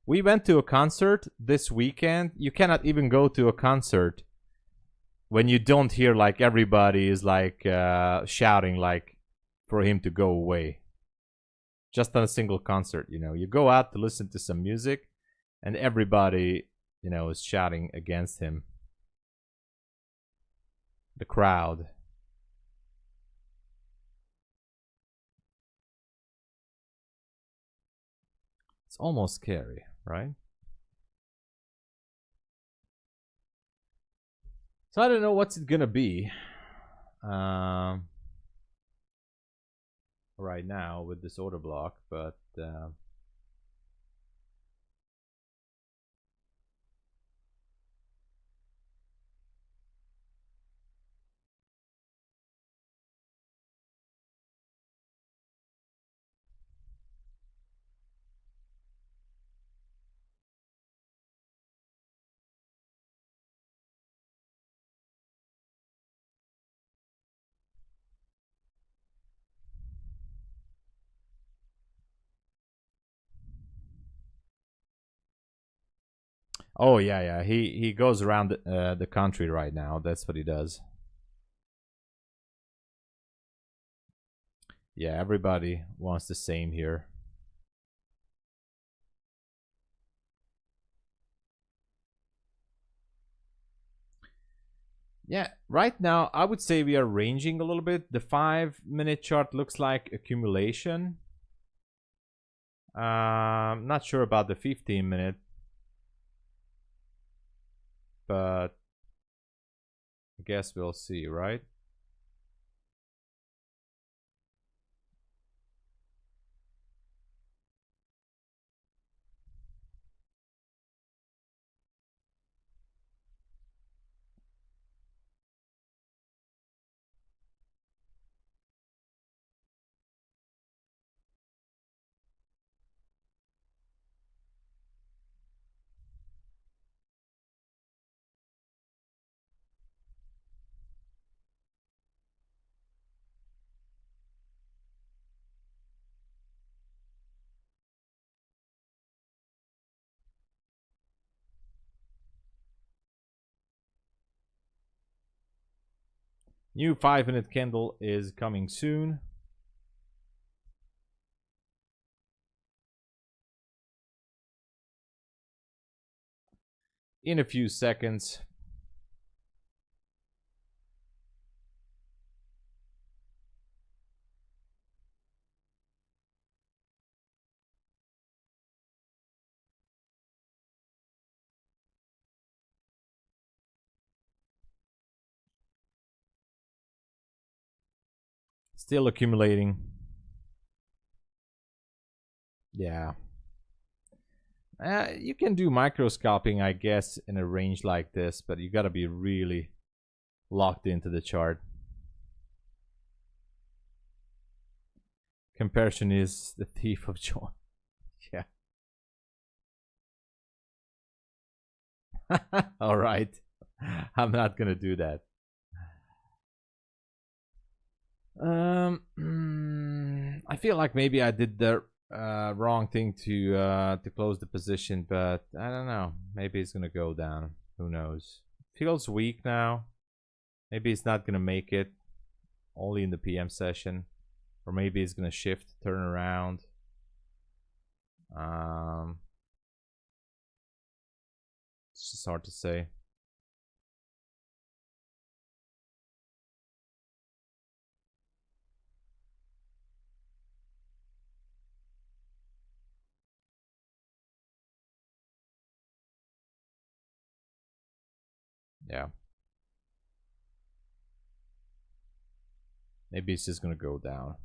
We went to a concert this weekend. You cannot even go to a concert when you don't hear like everybody is like shouting like for him to go away. Just on a single concert, you know. You go out to listen to some music and everybody, you know, is shouting against him. The crowd. It's almost scary, right? So I don't know what's it gonna be right now with this order block, but oh yeah, he goes around the country right now. That's what he does. Yeah, everybody wants the same here. Yeah, right now I would say we are ranging a little bit. The 5-minute chart looks like accumulation. Not sure about the 15-minute, but I guess we'll see, right? New 5-minute candle is coming soon. In a few seconds. Still accumulating. Yeah. You can do micro scalping, I guess, in a range like this, but you gotta be really locked into the chart. Comparison is the thief of joy. Yeah. All right. I'm not gonna do that. I feel like maybe I did the wrong thing to close the position, but I don't know. Maybe it's gonna go down. Who knows? Feels weak now. Maybe it's not gonna make it. Only in the PM session, or maybe it's gonna shift, turn around. It's just hard to say. Yeah. Maybe it's just gonna go down.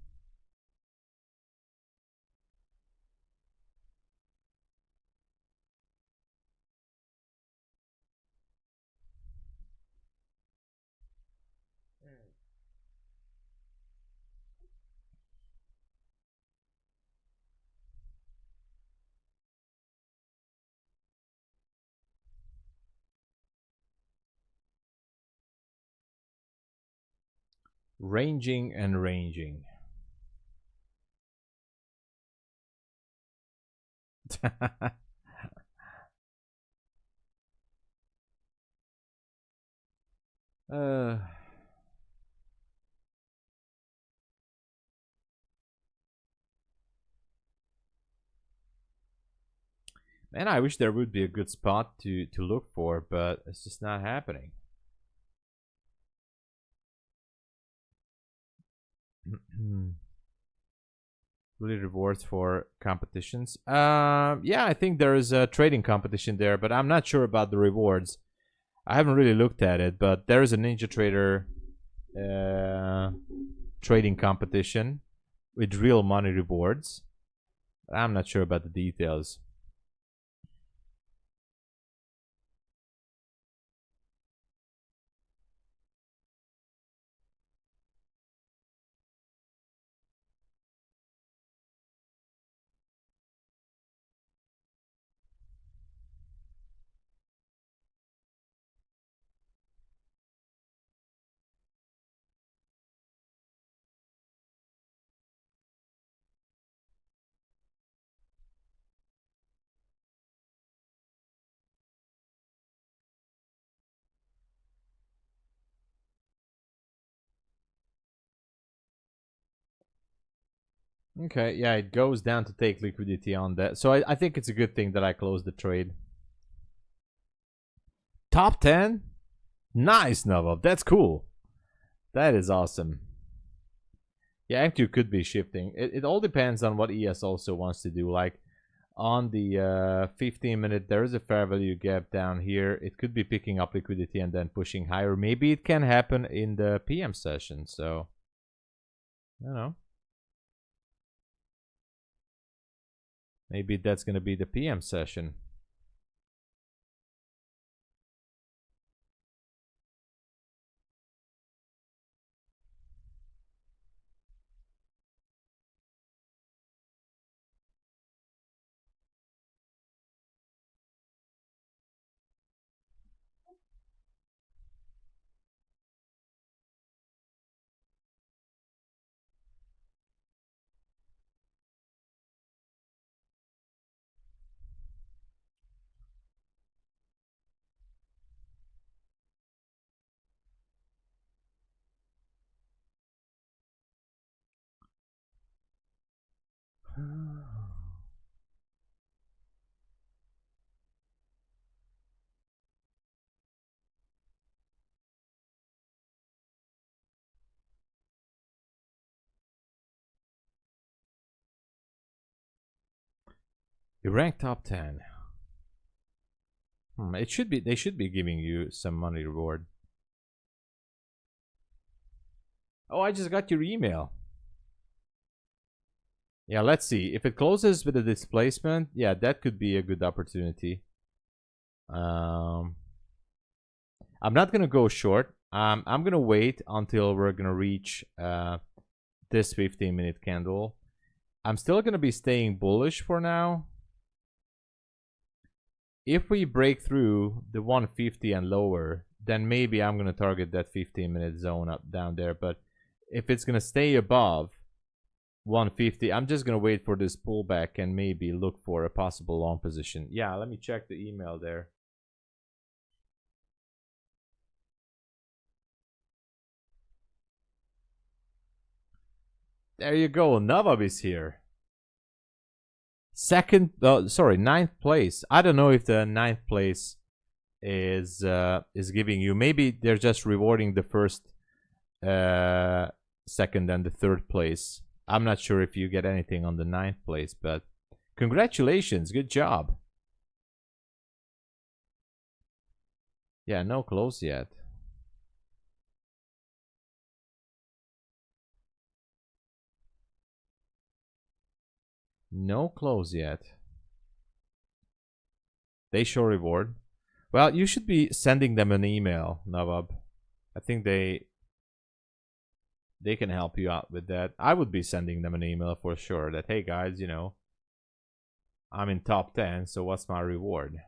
Ranging and ranging. uh Man, I wish there would be a good spot to look for, but it's just not happening. Really rewards for competitions. Yeah, I think there is a trading competition there, but I'm not sure about the rewards. I haven't really looked at it, but there is a Ninja Trader trading competition with real money rewards. I'm not sure about the details. Okay, yeah, it goes down to take liquidity on that. So I think it's a good thing that I closed the trade. Top 10? Nice, Nova. That's cool. That is awesome. Yeah, M2 could be shifting. It all depends on what ES also wants to do. Like on the 15-minute, there is a fair value gap down here. It could be picking up liquidity and then pushing higher. Maybe it can happen in the PM session. So, I don't know. Maybe that's going to be the PM session. You rank top 10. It should be. They should be giving you some money reward. Oh, I just got your email. Yeah, let's see. If it closes with a displacement, yeah, that could be a good opportunity. I'm not gonna go short. I'm gonna wait until we're gonna reach this 15-minute candle. I'm still gonna be staying bullish for now. If we break through the 150 and lower, then maybe I'm gonna target that 15-minute zone up down there. But if it's gonna stay above 150, I'm just gonna wait for this pullback and maybe look for a possible long position. Yeah, let me check the email there. There you go, Navab is here. Ninth place. I don't know if the ninth place is giving you. Maybe they're just rewarding the first, second, and the third place. I'm not sure if you get anything on the ninth place, but congratulations, good job. Yeah, no close yet. No close yet. They show reward. Well, you should be sending them an email, Nawab. I think they can help you out with that. I would be sending them an email for sure that, hey guys, you know, I'm in top 10, so what's my reward?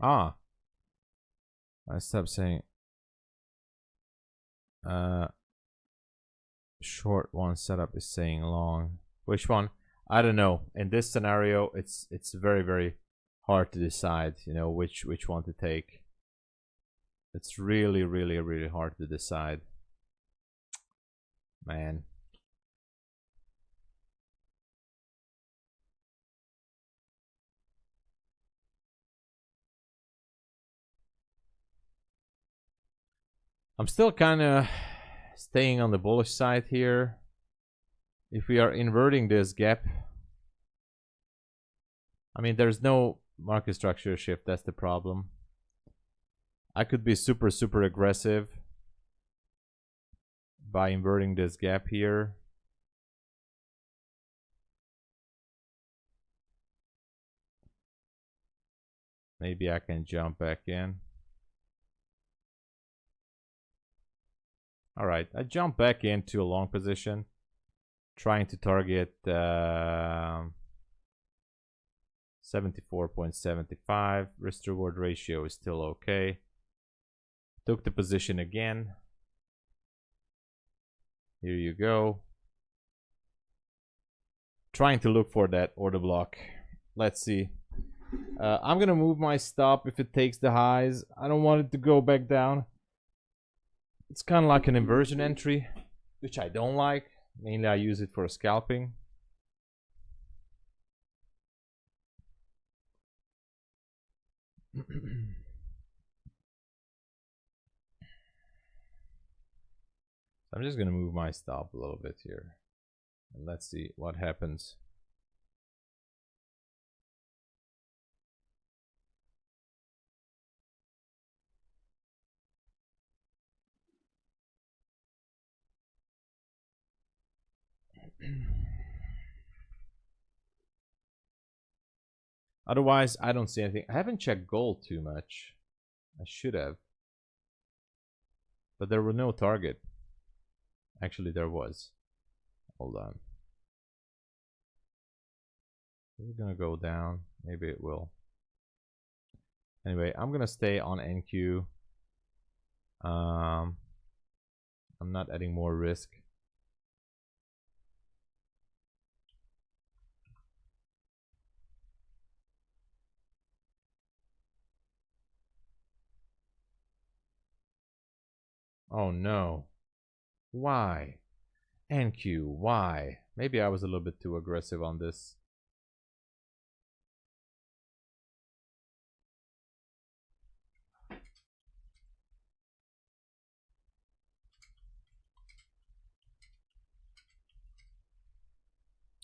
Ah, I stopped saying short one setup is saying long. Which one? I don't know. In this scenario, it's very, very hard to decide, you know, which one to take. It's really, really, really hard to decide. Man. I'm still kind of staying on the bullish side here. If we are inverting this gap, I mean, there's no market structure shift. That's the problem. I could be super, super aggressive by inverting this gap here. Maybe I can jump back in. All right, I jump back into a long position, trying to target 74.75. Risk reward ratio is still okay. Took the position again. Here you go. Trying to look for that order block. Let's see. I'm gonna move my stop if it takes the highs. I don't want it to go back down. It's kind of like an inversion entry, which I don't like. Mainly I use it for scalping. I'm just gonna move my stop a little bit here. And let's see what happens. Otherwise, I don't see anything. I haven't checked gold too much. I should have. But there were no target. Actually, there was. Hold on. Is it gonna go down? Maybe it will. Anyway, I'm gonna stay on NQ. I'm not adding more risk. Oh no. Why? NQ, why? Maybe I was a little bit too aggressive on this.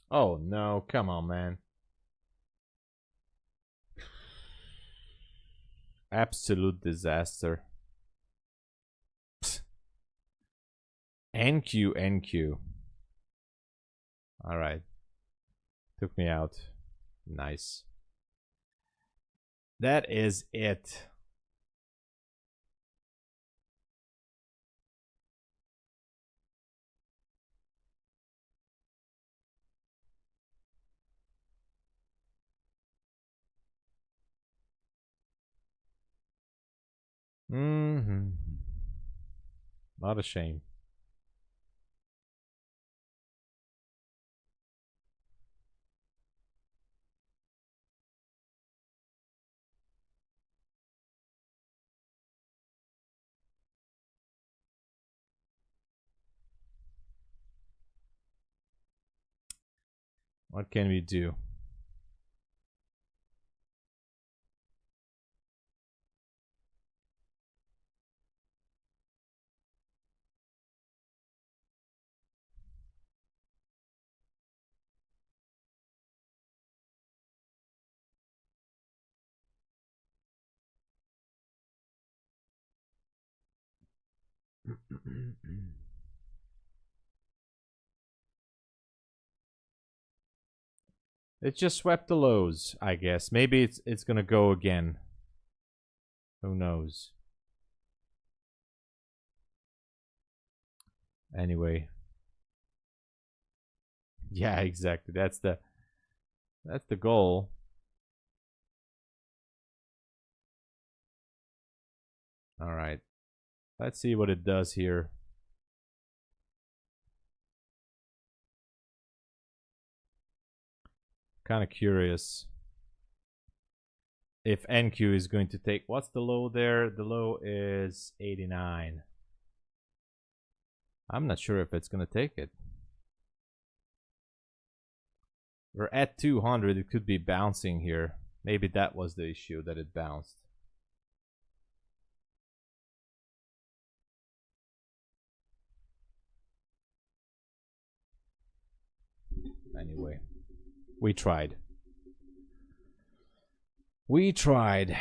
Oh no, come on, man. Absolute disaster. Psst. NQ, NQ. Alright. Took me out. Nice. That is it. Not a shame. What can we do? It just swept the lows, I guess. Maybe it's gonna go again. Who knows? Anyway. Yeah, exactly. That's the goal. All right. Let's see what it does here. Kind of curious if NQ is going to take. What's the low there? The low is 89. I'm not sure if it's going to take it. We're at 200. It could be bouncing here. Maybe that was the issue, that it bounced. Anyway, we tried. We tried.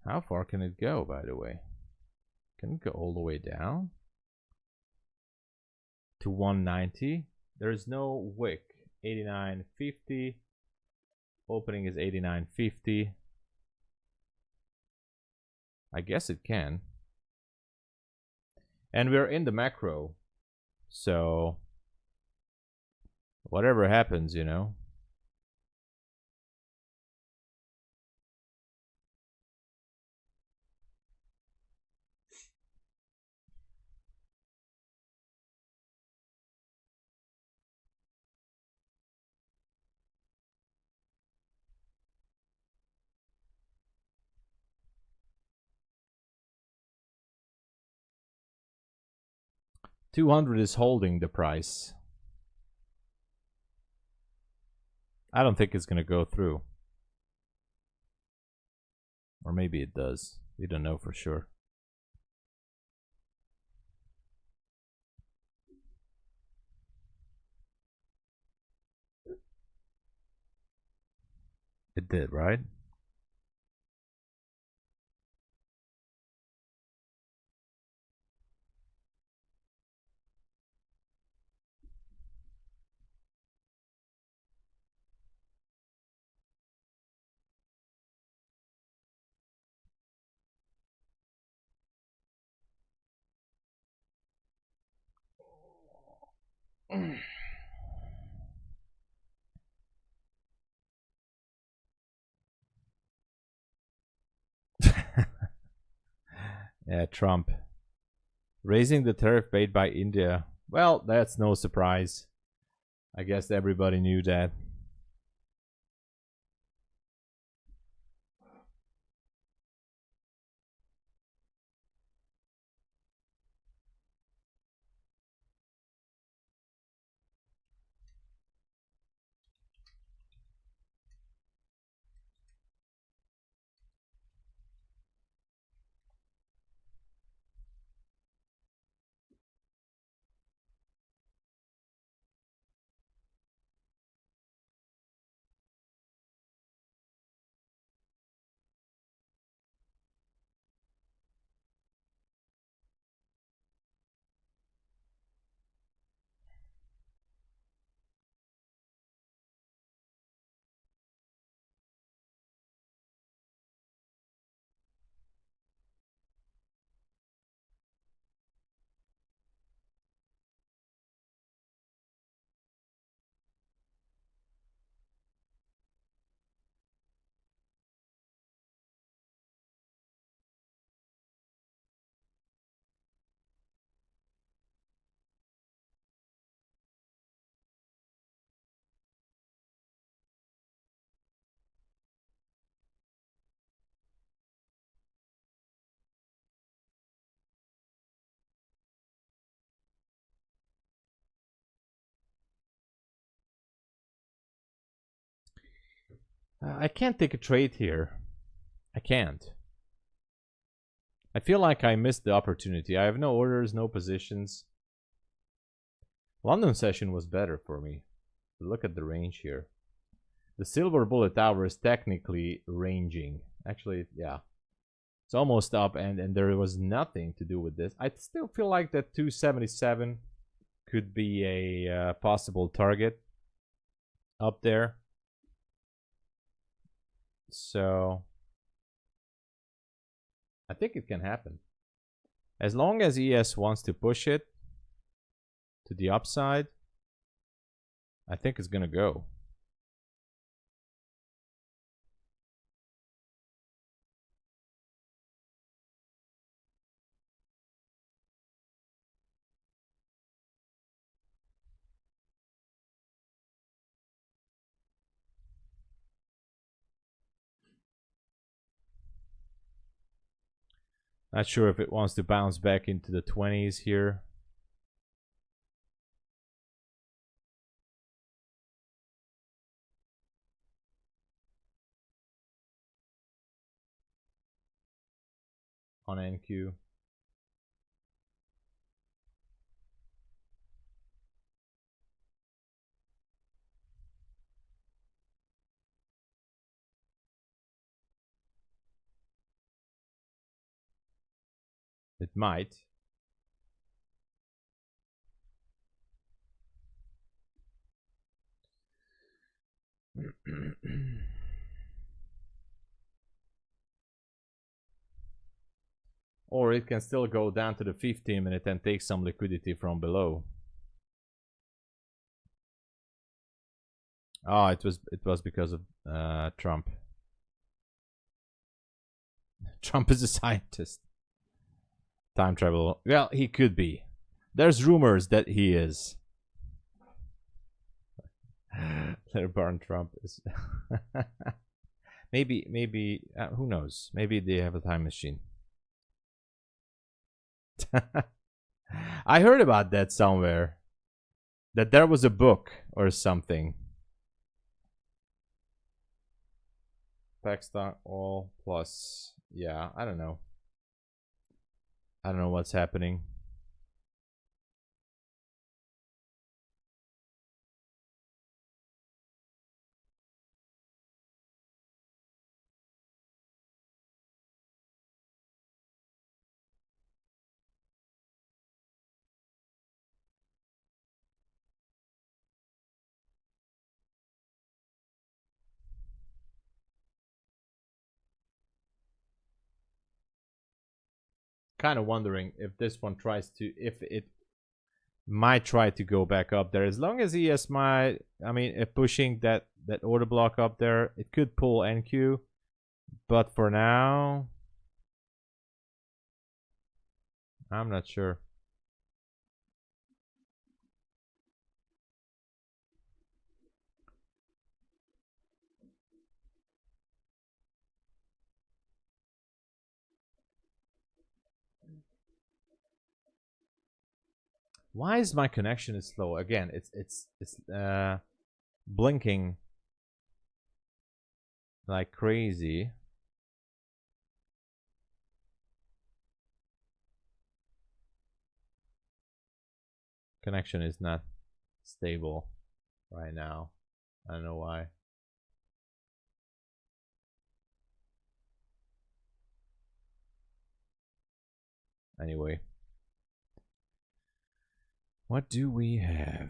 How far can it go, by the way? Can it go all the way down? To 190? There's no wick. 89.50. Opening is 89.50. I guess it can. And we're in the macro. So whatever happens, you know. 200 is holding the price. I don't think it's gonna go through. Or maybe it does. We don't know for sure. It did, right? Yeah, Trump. Raising the tariff paid by India. Well, that's no surprise. I guess everybody knew that. I can't take a trade here. I can't. I feel like I missed the opportunity. I have no orders, no positions. London session was better for me. Look at the range here. The silver bullet hour is technically ranging. Actually, yeah. It's almost up, and there was nothing to do with this. I still feel like that 277 could be a possible target up there. So I think it can happen. As long as ES wants to push it to the upside, I think it's gonna go. Not sure if it wants to bounce back into the 20s here. On NQ. It might. Or it can still go down to the 15-minute and take some liquidity from below. Oh, it was because of Trump. Trump is a scientist. Time travel. Well, he could be. There's rumors that he is. Let burn Trump is. maybe who knows? Maybe they have a time machine. I heard about that somewhere. That there was a book or something. Backstock all plus. Yeah, I don't know. I don't know what's happening. Kind of wondering if this one tries to, if it might try to go back up there. As long as he has my, I mean, if pushing that order block up there, it could pull NQ. But for now, I'm not sure. Why is my connection slow? Again, it's blinking like crazy. Connection is not stable right now. I don't know why. Anyway, what do we have?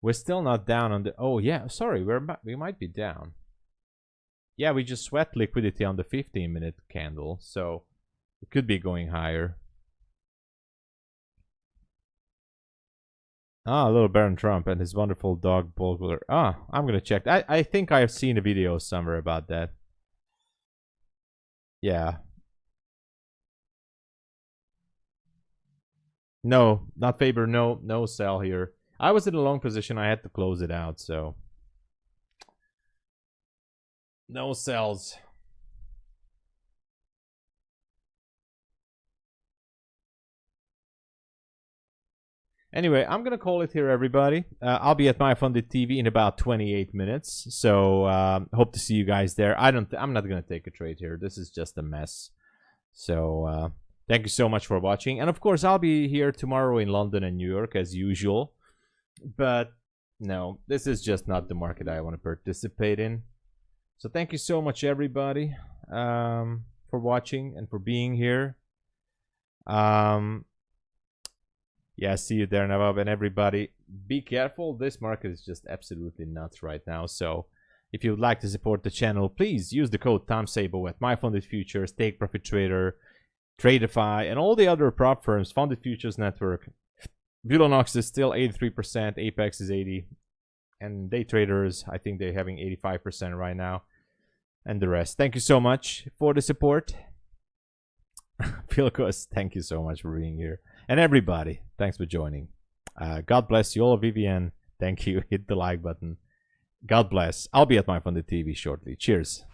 We're still not down on the, oh yeah, sorry, we might be down. Yeah, we just sweat liquidity on the 15-minute candle, so it could be going higher. Ah, little Baron Trump and his wonderful dog Bulgler. Ah, I'm gonna check. I think I've seen a video somewhere about that. Yeah. No, not Faber. No sell here. I was in a long position. I had to close it out, so no sells. Anyway, I'm gonna call it here, everybody. I'll be at My Funded TV in about 28 minutes, so hope to see you guys there. I'm not gonna take a trade here. This is just a mess. So thank you so much for watching, and of course I'll be here tomorrow in London and New York as usual. But no, this is just not the market I want to participate in. So thank you so much, everybody, for watching and for being here. Yeah, see you there, Nawab, and everybody. Be careful. This market is just absolutely nuts right now. So if you would like to support the channel, please use the code TOMSABO at MyFundedFutures, Take Profit Trader, TRADEIFY, and all the other prop firms, Funded Futures Network. Bulenox is still 83%, Apex is 80%, and DayTraders, I think they're having 85% right now, and the rest. Thank you so much for the support. Philcos, thank you so much for being here. And everybody, thanks for joining. God bless you all. Vivian, thank you. Hit the like button. God bless. I'll be at My Funded TV shortly. Cheers.